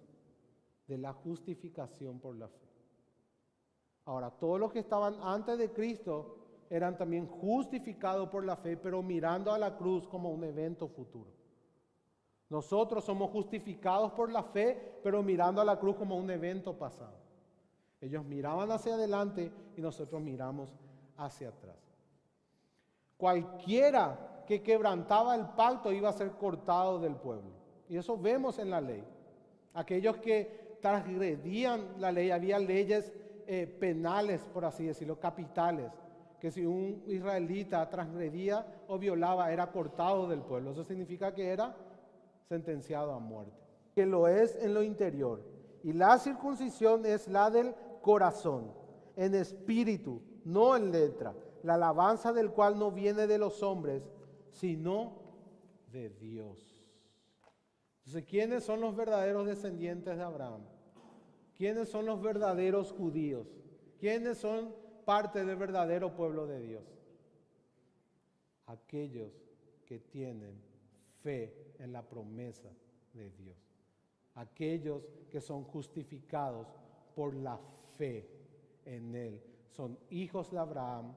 de la justificación por la fe. Ahora, todos los que estaban antes de Cristo eran también justificados por la fe, pero mirando a la cruz como un evento futuro. Nosotros somos justificados por la fe, pero mirando a la cruz como un evento pasado. Ellos miraban hacia adelante y nosotros miramos hacia atrás. Cualquiera que quebrantaba el pacto iba a ser cortado del pueblo. Y eso vemos en la ley. Aquellos que transgredían la ley, había leyes penales, por así decirlo, capitales, que si un israelita transgredía o violaba, era cortado del pueblo. Eso significa que era sentenciado a muerte. Que lo es en lo interior. Y la circuncisión es la del corazón, en espíritu, no en letra. La alabanza del cual no viene de los hombres, sino de Dios. Entonces, ¿quiénes son los verdaderos descendientes de Abraham? ¿Quiénes son los verdaderos judíos? ¿Quiénes son parte del verdadero pueblo de Dios? Aquellos que tienen fe en la promesa de Dios. Aquellos que son justificados por la fe en Él. Son hijos de Abraham,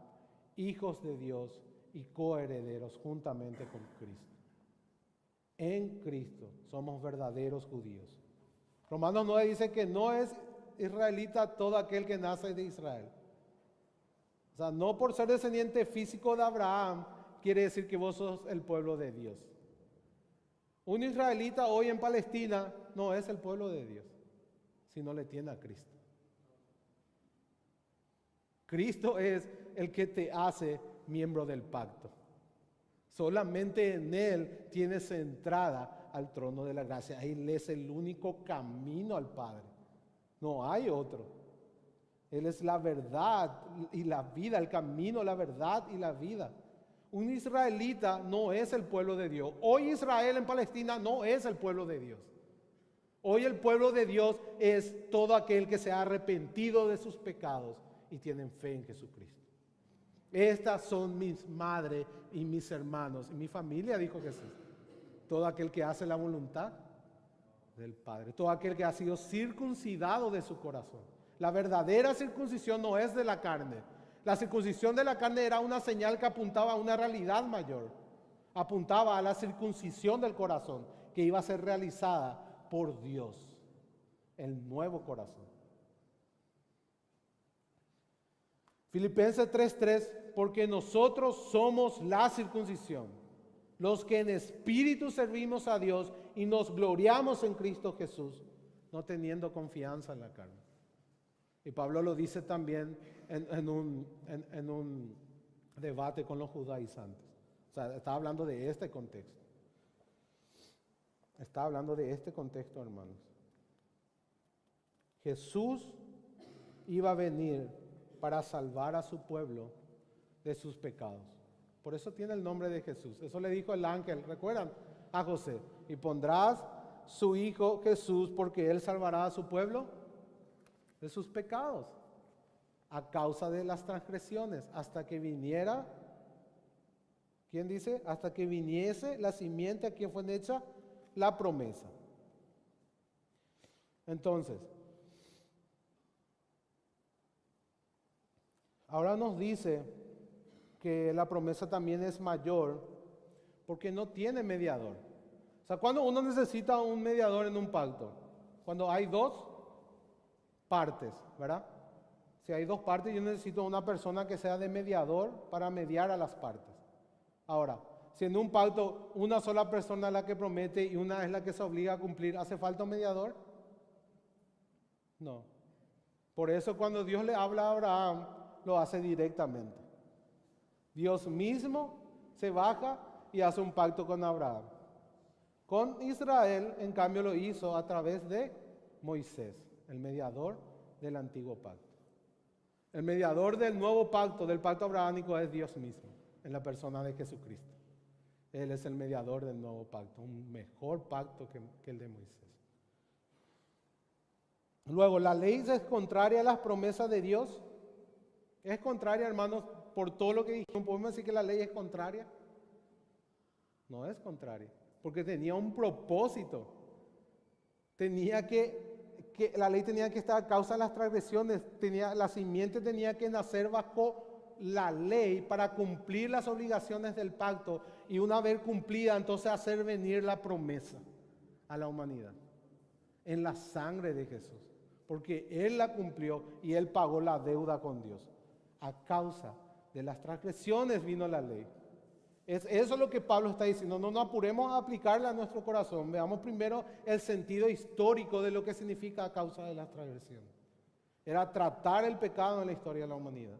hijos de Dios y coherederos juntamente con Cristo. En Cristo somos verdaderos judíos. Romanos 9 dice que no es israelita todo aquel que nace de Israel. O sea, no por ser descendiente físico de Abraham quiere decir que vos sos el pueblo de Dios. Un israelita hoy en Palestina no es el pueblo de Dios, si no le tiene a Cristo. Cristo es el que te hace miembro del pacto. Solamente en Él tienes entrada al trono de la gracia. Él es el único camino al Padre. No hay otro. Él es la verdad y la vida, el camino, la verdad y la vida. Un israelita no es el pueblo de Dios. Hoy Israel en Palestina no es el pueblo de Dios. Hoy el pueblo de Dios es todo aquel que se ha arrepentido de sus pecados y tienen fe en Jesucristo. Estas son mis madres y mis hermanos y mi familia, dijo Jesús. Todo aquel que hace la voluntad del Padre, todo aquel que ha sido circuncidado de su corazón. La verdadera circuncisión no es de la carne. La circuncisión de la carne era una señal que apuntaba a una realidad mayor. Apuntaba a la circuncisión del corazón que iba a ser realizada por Dios, el nuevo corazón. Filipenses 3:3, porque nosotros somos la circuncisión, los que en espíritu servimos a Dios y nos gloriamos en Cristo Jesús, no teniendo confianza en la carne. Y Pablo lo dice también en un debate con los judaizantes. O sea, está hablando de este contexto. Está hablando de este contexto, hermanos. Jesús iba a venir para salvar a su pueblo de sus pecados. Por eso tiene el nombre de Jesús. Eso le dijo el ángel, ¿recuerdan? A José. Y pondrás su hijo Jesús porque él salvará a su pueblo de sus pecados. a causa de las transgresiones, hasta que viniera, ¿quién dice? Hasta que viniese la simiente a quien fue hecha la promesa. Entonces, ahora nos dice que la promesa también es mayor porque no tiene mediador. O sea, cuando uno necesita un mediador en un pacto, cuando hay dos partes, ¿verdad? Si hay dos partes, yo necesito una persona que sea de mediador para mediar a las partes. Ahora, si en un pacto una sola persona es la que promete y una es la que se obliga a cumplir, ¿hace falta un mediador? No. Por eso cuando Dios le habla a Abraham, lo hace directamente. Dios mismo se baja y hace un pacto con Abraham. Con Israel, en cambio, lo hizo a través de Moisés, el mediador del antiguo pacto. El mediador del nuevo pacto, del pacto abrahámico, es Dios mismo, en la persona de Jesucristo. Él es el mediador del nuevo pacto, un mejor pacto que el de Moisés. Luego, la ley es contraria a las promesas de Dios. Es contraria, hermanos, por todo lo que dijimos. ¿Podemos decir que la ley es contraria? No es contraria, porque tenía un propósito. La ley tenía que estar a causa de las transgresiones. La simiente tenía que nacer bajo la ley para cumplir las obligaciones del pacto. Y una vez cumplida, entonces hacer venir la promesa a la humanidad. En la sangre de Jesús. Porque Él la cumplió y Él pagó la deuda con Dios. A causa de las transgresiones vino la ley. Eso es lo que Pablo está diciendo. No nos apuremos a aplicarla a nuestro corazón. Veamos primero el sentido histórico de lo que significa a causa de las transgresiones. Era tratar el pecado en la historia de la humanidad.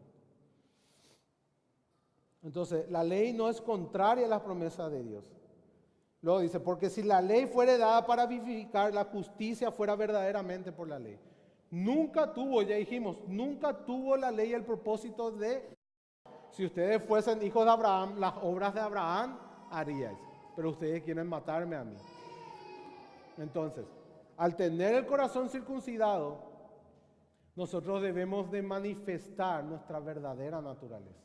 Entonces, la ley no es contraria a las promesas de Dios. Luego dice, porque si la ley fuera dada para vivificar, la justicia fuera verdaderamente por la ley. Nunca tuvo, ya dijimos, nunca tuvo la ley el propósito de, si ustedes fuesen hijos de Abraham, las obras de Abraham haríais, pero ustedes quieren matarme a mí. Entonces, al tener el corazón circuncidado, nosotros debemos de manifestar nuestra verdadera naturaleza.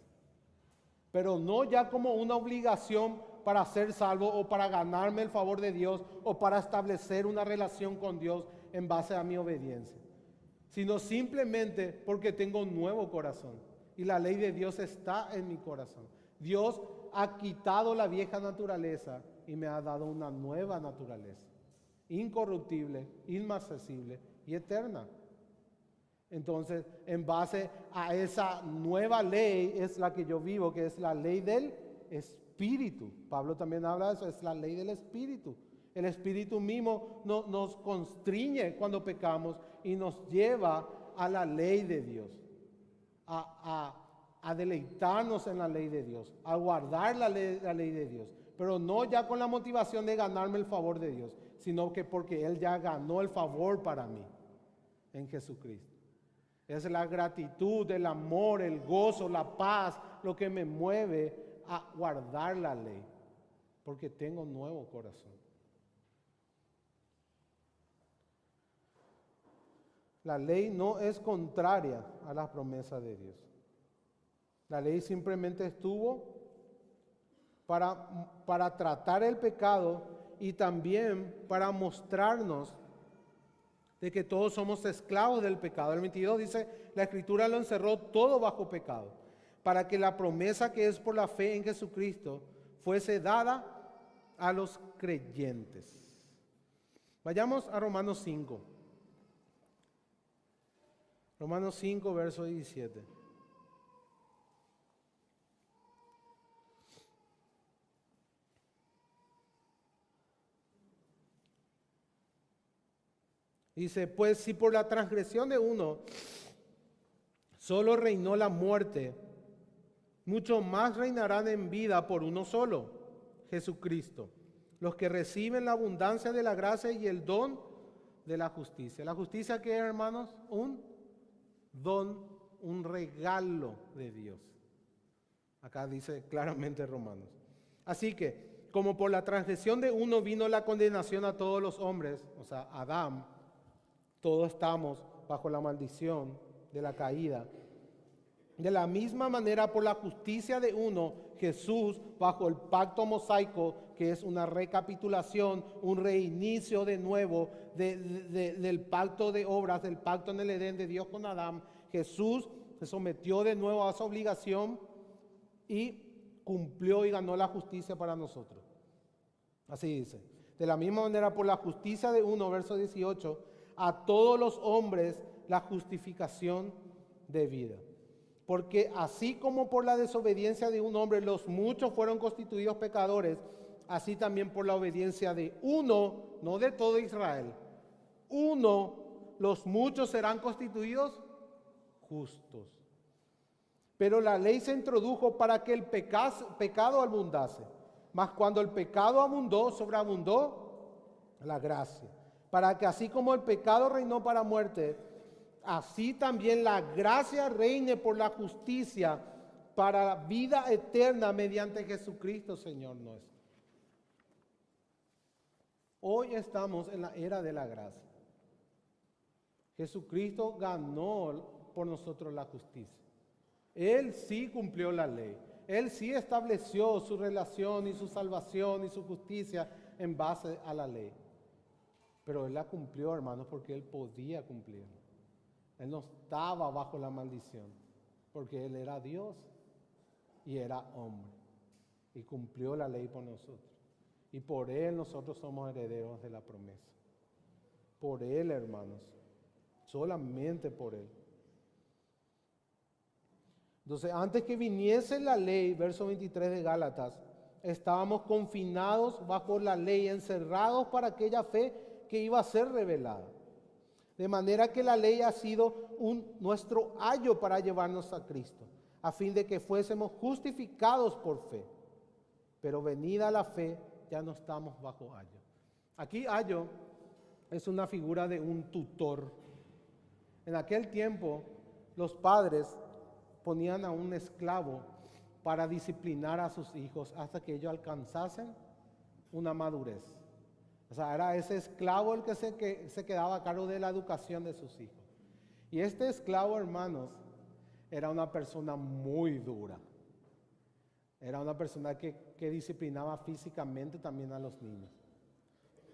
Pero no ya como una obligación para ser salvo o para ganarme el favor de Dios o para establecer una relación con Dios en base a mi obediencia, sino simplemente porque tengo un nuevo corazón y la ley de Dios está en mi corazón. Dios ha quitado la vieja naturaleza y me ha dado una nueva naturaleza, incorruptible, inmarcesible y eterna. Entonces, en base a esa nueva ley es la que yo vivo, que es la ley del Espíritu. Pablo también habla de eso, es la ley del Espíritu. El Espíritu mismo nos constriñe cuando pecamos y nos lleva a la ley de Dios, a deleitarnos en la ley de Dios, a guardar la ley de Dios, pero no ya con la motivación de ganarme el favor de Dios, sino que porque Él ya ganó el favor para mí en Jesucristo. Es la gratitud, el amor, el gozo, la paz, lo que me mueve a guardar la ley, porque tengo un nuevo corazón. La ley no es contraria a las promesas de Dios. La ley simplemente estuvo para tratar el pecado y también para mostrarnos de que todos somos esclavos del pecado. El 22 dice, la Escritura lo encerró todo bajo pecado, para que la promesa que es por la fe en Jesucristo fuese dada a los creyentes. Vayamos a Romanos 5. Romanos 5, verso 17. Dice, pues si por la transgresión de uno solo reinó la muerte, mucho más reinarán en vida por uno solo, Jesucristo, los que reciben la abundancia de la gracia y el don de la justicia. ¿La justicia qué es, hermanos? Un don, un regalo de Dios. Acá dice claramente Romanos. Así que, como por la transgresión de uno vino la condenación a todos los hombres, o sea, Adán, todos estamos bajo la maldición de la caída. De la misma manera, por la justicia de uno, Jesús, bajo el pacto mosaico, que es una recapitulación, un reinicio de nuevo del pacto de obras, del pacto en el Edén de Dios con Adán, Jesús se sometió de nuevo a esa obligación y cumplió y ganó la justicia para nosotros. Así dice. De la misma manera, por la justicia de uno, verso 18, a todos los hombres la justificación de vida. Porque así como por la desobediencia de un hombre los muchos fueron constituidos pecadores, así también por la obediencia de uno, no de todo Israel, uno, los muchos serán constituidos justos. Pero la ley se introdujo para que el pecado abundase. Mas cuando el pecado abundó, sobreabundó la gracia. Para que así como el pecado reinó para muerte, así también la gracia reine por la justicia para vida eterna mediante Jesucristo, Señor nuestro. Hoy estamos en la era de la gracia. Jesucristo ganó por nosotros la justicia. Él sí cumplió la ley. Él sí estableció su relación y su salvación y su justicia en base a la ley. Pero Él la cumplió, hermanos, porque Él podía cumplirla. Él no estaba bajo la maldición, porque Él era Dios y era hombre. Y cumplió la ley por nosotros. Y por Él nosotros somos herederos de la promesa. Por Él, hermanos. Solamente por Él. Entonces, antes que viniese la ley, verso 23 de Gálatas, estábamos confinados bajo la ley, encerrados para aquella fe que iba a ser revelada. De manera que la ley ha sido nuestro ayo para llevarnos a Cristo, a fin de que fuésemos justificados por fe. Pero venida la fe, ya no estamos bajo ayo. Aquí ayo es una figura de un tutor. En aquel tiempo, los padres ponían a un esclavo para disciplinar a sus hijos hasta que ellos alcanzasen una madurez. O sea, era ese esclavo el que se quedaba a cargo de la educación de sus hijos. Y este esclavo, hermanos, era una persona muy dura. Era una persona que disciplinaba físicamente también a los niños.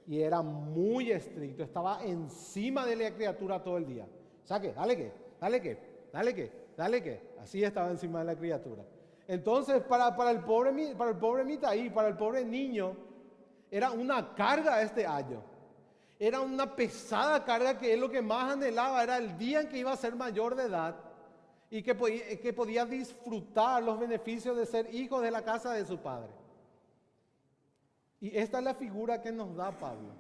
Y era muy estricto, estaba encima de la criatura todo el día. Saque, dale que. Así estaba encima de la criatura. Entonces, para el pobre Mitaí, para el pobre niño, era una carga este ayo. Era una pesada carga que él lo que más anhelaba era el día en que iba a ser mayor de edad y que podía disfrutar los beneficios de ser hijo de la casa de su padre. Y esta es la figura que nos da Pablo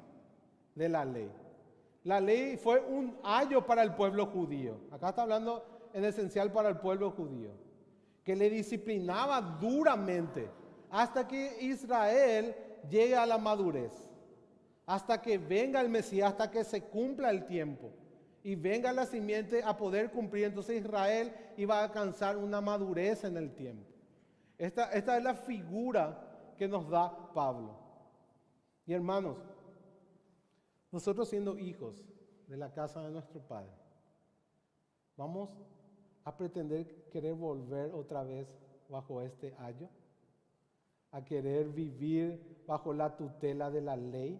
de la ley. La ley fue un ayo para el pueblo judío. Acá está hablando en esencial para el pueblo judío, que le disciplinaba duramente hasta que Israel llegue a la madurez, hasta que venga el Mesías, hasta que se cumpla el tiempo y venga la simiente a poder cumplir. Entonces Israel iba a alcanzar una madurez en el tiempo. Esta es la figura que nos da Pablo. Y hermanos, nosotros siendo hijos de la casa de nuestro Padre, ¿vamos a pretender querer volver otra vez bajo este ayo? ¿A querer vivir bajo la tutela de la ley?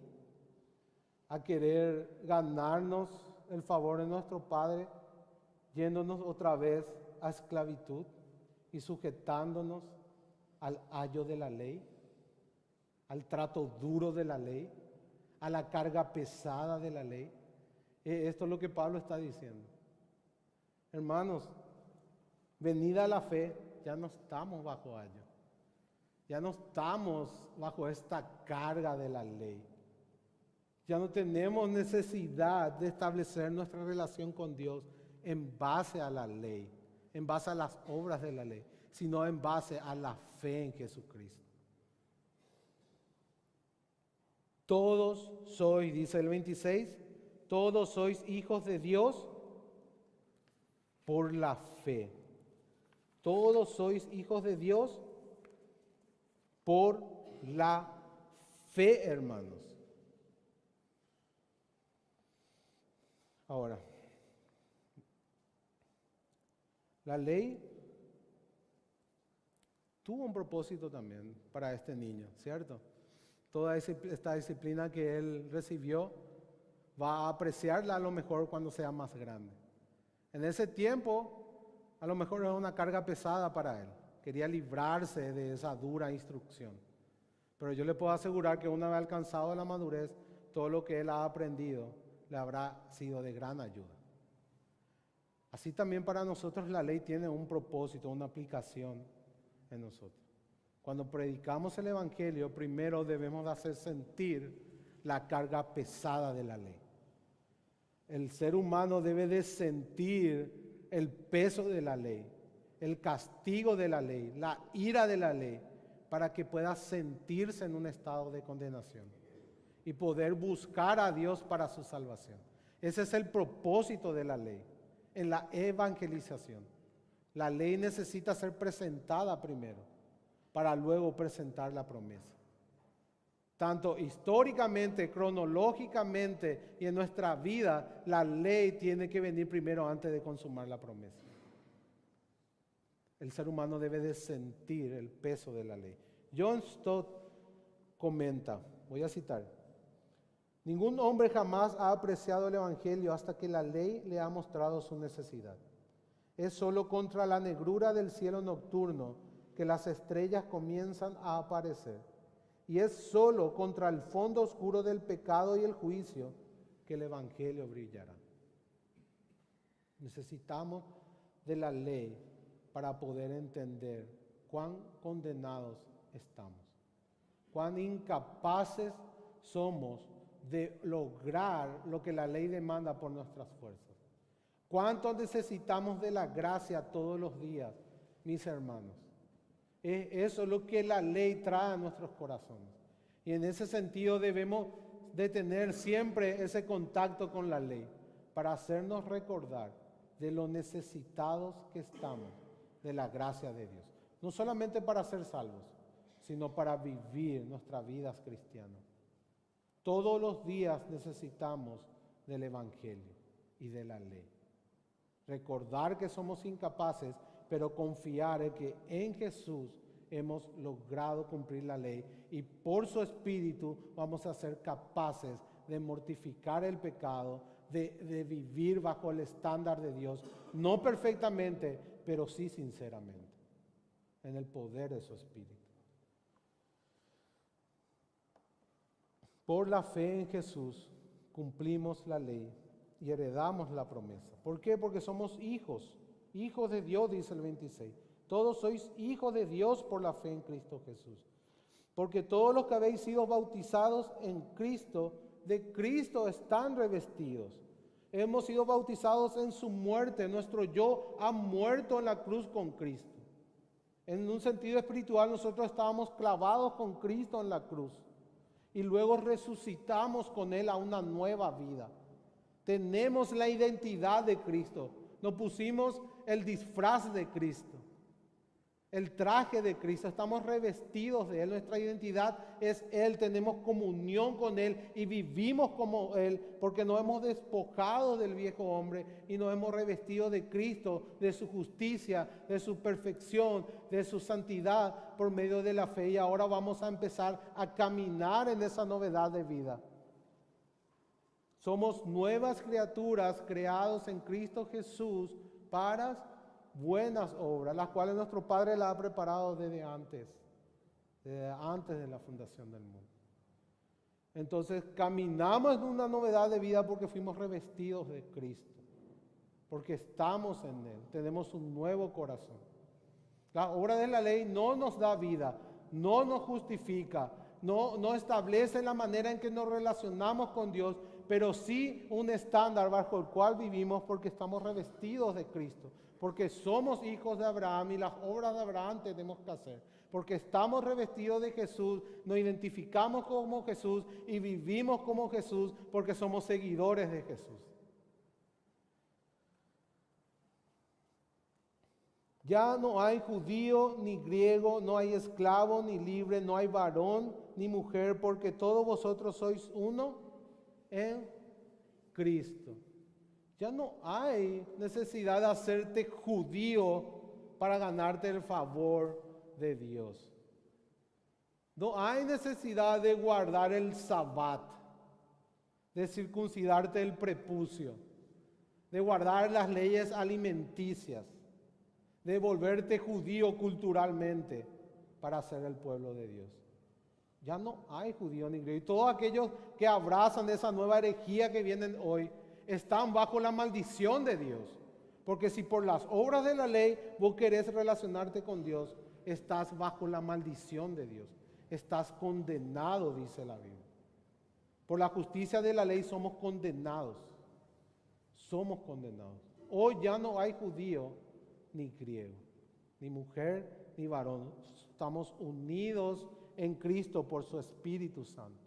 ¿A querer ganarnos el favor de nuestro Padre, yéndonos otra vez a esclavitud y sujetándonos al ayo de la ley, al trato duro de la ley, a la carga pesada de la ley? Esto es lo que Pablo está diciendo. Hermanos, venida la fe, ya no estamos bajo ayo. Ya no estamos bajo esta carga de la ley. Ya no tenemos necesidad de establecer nuestra relación con Dios en base a la ley, en base a las obras de la ley, sino en base a la fe en Jesucristo. Todos sois, dice el 26, todos sois hijos de Dios por la fe. Todos sois hijos de Dios por la fe, hermanos. Ahora, la ley tuvo un propósito también para este niño, ¿cierto? Toda esta disciplina que él recibió va a apreciarla a lo mejor cuando sea más grande. En ese tiempo, a lo mejor era una carga pesada para él. Quería librarse de esa dura instrucción. Pero yo le puedo asegurar que una vez alcanzado la madurez, todo lo que él ha aprendido le habrá sido de gran ayuda. Así también para nosotros la ley tiene un propósito, una aplicación en nosotros. Cuando predicamos el Evangelio, primero debemos de hacer sentir la carga pesada de la ley. El ser humano debe de sentir el peso de la ley, el castigo de la ley, la ira de la ley, para que pueda sentirse en un estado de condenación y poder buscar a Dios para su salvación. Ese es el propósito de la ley, en la evangelización. La ley necesita ser presentada primero, para luego presentar la promesa. Tanto históricamente, cronológicamente y en nuestra vida, la ley tiene que venir primero antes de consumar la promesa. El ser humano debe de sentir el peso de la ley. John Stott comenta, voy a citar: ningún hombre jamás ha apreciado el Evangelio hasta que la ley le ha mostrado su necesidad. Es solo contra la negrura del cielo nocturno que las estrellas comienzan a aparecer. Y es solo contra el fondo oscuro del pecado y el juicio que el Evangelio brillará. Necesitamos de la ley para poder entender cuán condenados estamos, cuán incapaces somos de lograr lo que la ley demanda por nuestras fuerzas. Cuánto necesitamos de la gracia todos los días, mis hermanos. Eso es lo que la ley trae a nuestros corazones. Y en ese sentido debemos de tener siempre ese contacto con la ley para hacernos recordar de lo necesitados que estamos de la gracia de Dios. No solamente para ser salvos, sino para vivir nuestras vidas cristianas. Todos los días necesitamos del Evangelio y de la ley. Recordar que somos incapaces, pero confiar en que en Jesús hemos logrado cumplir la ley y por su Espíritu vamos a ser capaces de mortificar el pecado, de vivir bajo el estándar de Dios, no perfectamente, pero sí sinceramente, en el poder de su Espíritu. Por la fe en Jesús cumplimos la ley y heredamos la promesa. ¿Por qué? Porque somos hijos de Dios, dice el 26. Todos sois hijos de Dios por la fe en Cristo Jesús. Porque todos los que habéis sido bautizados en Cristo, de Cristo están revestidos. Hemos sido bautizados en su muerte. Nuestro yo ha muerto en la cruz con Cristo. En un sentido espiritual, nosotros estábamos clavados con Cristo en la cruz. Y luego resucitamos con Él a una nueva vida. Tenemos la identidad de Cristo. Nos pusimos el disfraz de Cristo, el traje de Cristo. Estamos revestidos de Él. Nuestra identidad es Él. Tenemos comunión con Él y vivimos como Él porque nos hemos despojado del viejo hombre y nos hemos revestido de Cristo, de su justicia, de su perfección, de su santidad por medio de la fe. Y ahora vamos a empezar a caminar en esa novedad de vida. Somos nuevas criaturas creados en Cristo Jesús para buenas obras, las cuales nuestro Padre las ha preparado desde antes de la fundación del mundo. Entonces caminamos en una novedad de vida porque fuimos revestidos de Cristo, porque estamos en Él, tenemos un nuevo corazón. La obra de la ley no nos da vida, no nos justifica, no establece la manera en que nos relacionamos con Dios, pero sí un estándar bajo el cual vivimos porque estamos revestidos de Cristo, porque somos hijos de Abraham y las obras de Abraham tenemos que hacer, porque estamos revestidos de Jesús, nos identificamos como Jesús y vivimos como Jesús porque somos seguidores de Jesús. Ya no hay judío ni griego, no hay esclavo ni libre, no hay varón ni mujer, porque todos vosotros sois uno en Cristo. Ya no hay necesidad de hacerte judío para ganarte el favor de Dios. No hay necesidad de guardar el sabbat, de circuncidarte el prepucio, de guardar las leyes alimenticias, de volverte judío culturalmente para ser el pueblo de Dios. Ya no hay judío ni griego. Y todos aquellos que abrazan esa nueva herejía que vienen hoy están bajo la maldición de Dios. Porque si por las obras de la ley vos querés relacionarte con Dios, estás bajo la maldición de Dios. Estás condenado, dice la Biblia. Por la justicia de la ley somos condenados. Somos condenados. Hoy ya no hay judío ni griego, ni mujer ni varón. Estamos unidos en Cristo por su Espíritu Santo.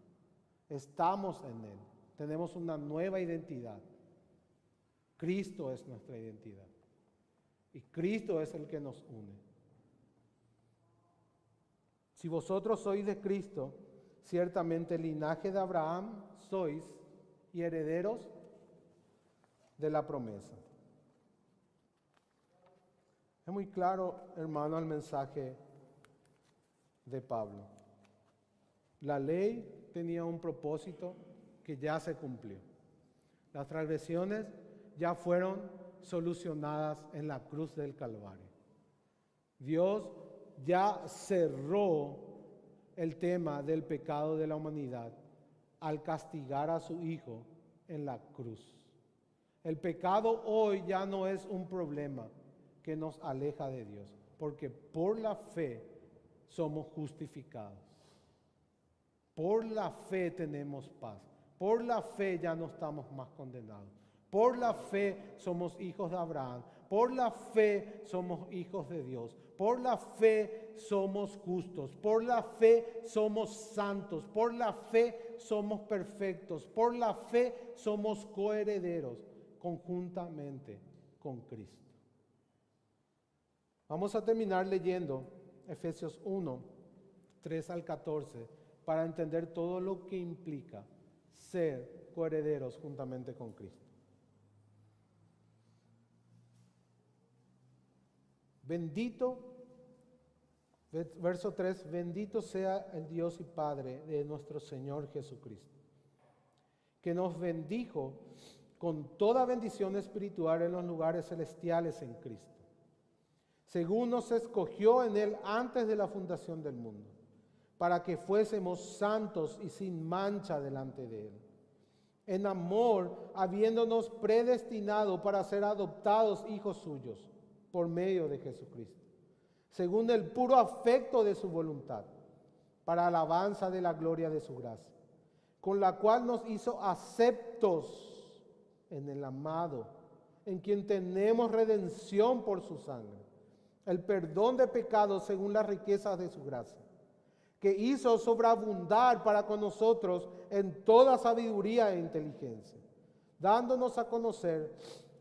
Estamos en Él. Tenemos una nueva identidad. Cristo es nuestra identidad. Y Cristo es el que nos une. Si vosotros sois de Cristo, ciertamente el linaje de Abraham sois y herederos de la promesa. Es muy claro, hermano, el mensaje de Pablo. La ley tenía un propósito que ya se cumplió. Las transgresiones ya fueron solucionadas en la cruz del Calvario. Dios ya cerró el tema del pecado de la humanidad al castigar a su Hijo en la cruz. El pecado hoy ya no es un problema que nos aleja de Dios, porque por la fe somos justificados. Por la fe tenemos paz. Por la fe ya no estamos más condenados. Por la fe somos hijos de Abraham. Por la fe somos hijos de Dios. Por la fe somos justos. Por la fe somos santos. Por la fe somos perfectos. Por la fe somos coherederos conjuntamente con Cristo. Vamos a terminar leyendo Efesios 1, 3 al 14, para entender todo lo que implica ser coherederos juntamente con Cristo. Bendito, verso 3, bendito sea el Dios y Padre de nuestro Señor Jesucristo, que nos bendijo con toda bendición espiritual en los lugares celestiales en Cristo, según nos escogió en Él antes de la fundación del mundo, para que fuésemos santos y sin mancha delante de Él, en amor, habiéndonos predestinado para ser adoptados hijos suyos por medio de Jesucristo, según el puro afecto de su voluntad, para alabanza de la gloria de su gracia, con la cual nos hizo aceptos en el amado, en quien tenemos redención por su sangre, el perdón de pecados según las riquezas de su gracia, que hizo sobreabundar para con nosotros en toda sabiduría e inteligencia, dándonos a conocer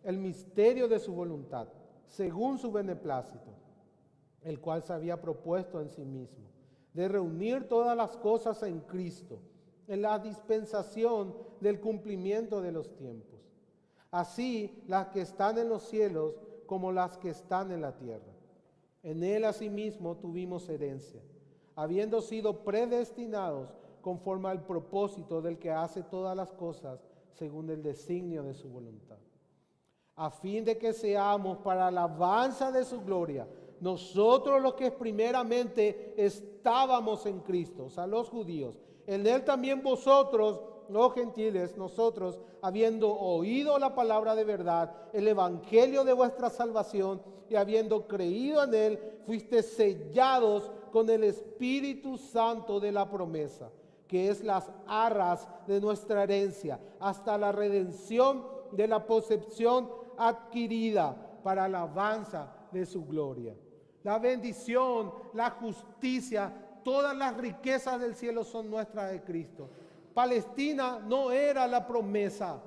el misterio de su voluntad, según su beneplácito, el cual se había propuesto en sí mismo, de reunir todas las cosas en Cristo, en la dispensación del cumplimiento de los tiempos, así las que están en los cielos como las que están en la tierra. En Él asimismo tuvimos herencia, habiendo sido predestinados conforme al propósito del que hace todas las cosas según el designio de su voluntad, a fin de que seamos para alabanza de su gloria, nosotros los que primeramente estábamos en Cristo, o sea, los judíos, en Él también vosotros, los gentiles, nosotros, habiendo oído la palabra de verdad, el evangelio de vuestra salvación, y habiendo creído en Él, fuiste sellados con el Espíritu Santo de la promesa, que es las arras de nuestra herencia, hasta la redención de la posesión adquirida para alabanza de su gloria. La bendición, la justicia, todas las riquezas del cielo son nuestras de Cristo. Palestina no era la promesa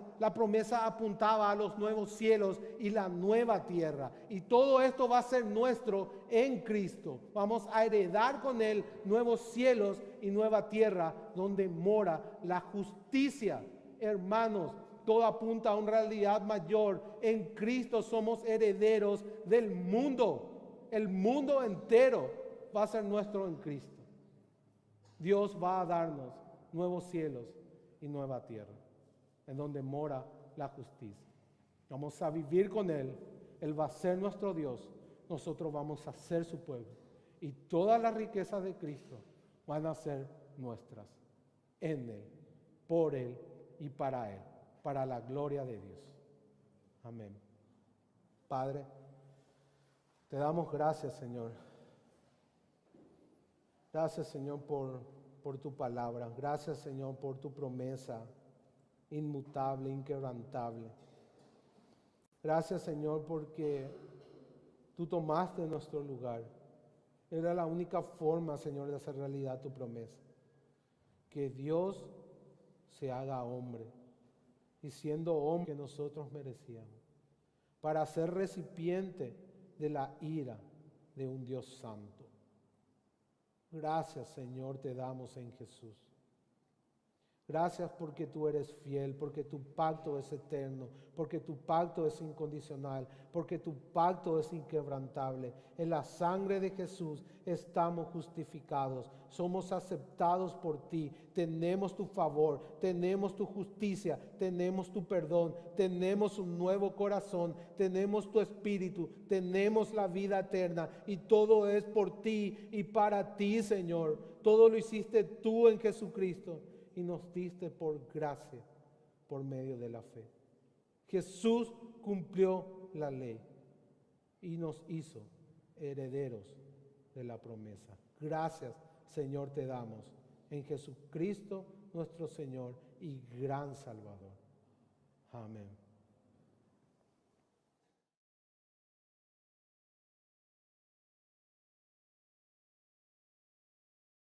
apuntaba a los nuevos cielos y la nueva tierra. Y todo esto va a ser nuestro en Cristo. Vamos a heredar con Él nuevos cielos y nueva tierra donde mora la justicia. Hermanos, todo apunta a una realidad mayor. En Cristo somos herederos del mundo, el mundo entero. va a ser nuestro en Cristo. Dios va a darnos nuevos cielos y nueva tierra, en donde mora la justicia. Vamos a vivir con Él. Él va a ser nuestro Dios. Nosotros vamos a ser su pueblo. Y todas las riquezas de Cristo van a ser nuestras. En Él, por Él y para Él. Para la gloria de Dios. Amén. Padre, te damos gracias, Señor. Gracias, Señor, por tu palabra. Gracias, Señor, por tu promesa inmutable, inquebrantable. Gracias, Señor, porque tú tomaste nuestro lugar. Era la única forma, Señor, de hacer realidad tu promesa. Que Dios se haga hombre, y siendo hombre que nosotros merecíamos, para ser recipiente de la ira de un Dios santo. Gracias, Señor, te damos en Jesús. Gracias porque tú eres fiel, porque tu pacto es eterno, porque tu pacto es incondicional, porque tu pacto es inquebrantable. En la sangre de Jesús estamos justificados, somos aceptados por ti, tenemos tu favor, tenemos tu justicia, tenemos tu perdón, tenemos un nuevo corazón, tenemos tu espíritu, tenemos la vida eterna y todo es por ti y para ti, Señor. Todo lo hiciste tú en Jesucristo. Y nos diste por gracia, por medio de la fe. Jesús cumplió la ley y nos hizo herederos de la promesa. Gracias, Señor, te damos en Jesucristo nuestro Señor y gran Salvador. Amén.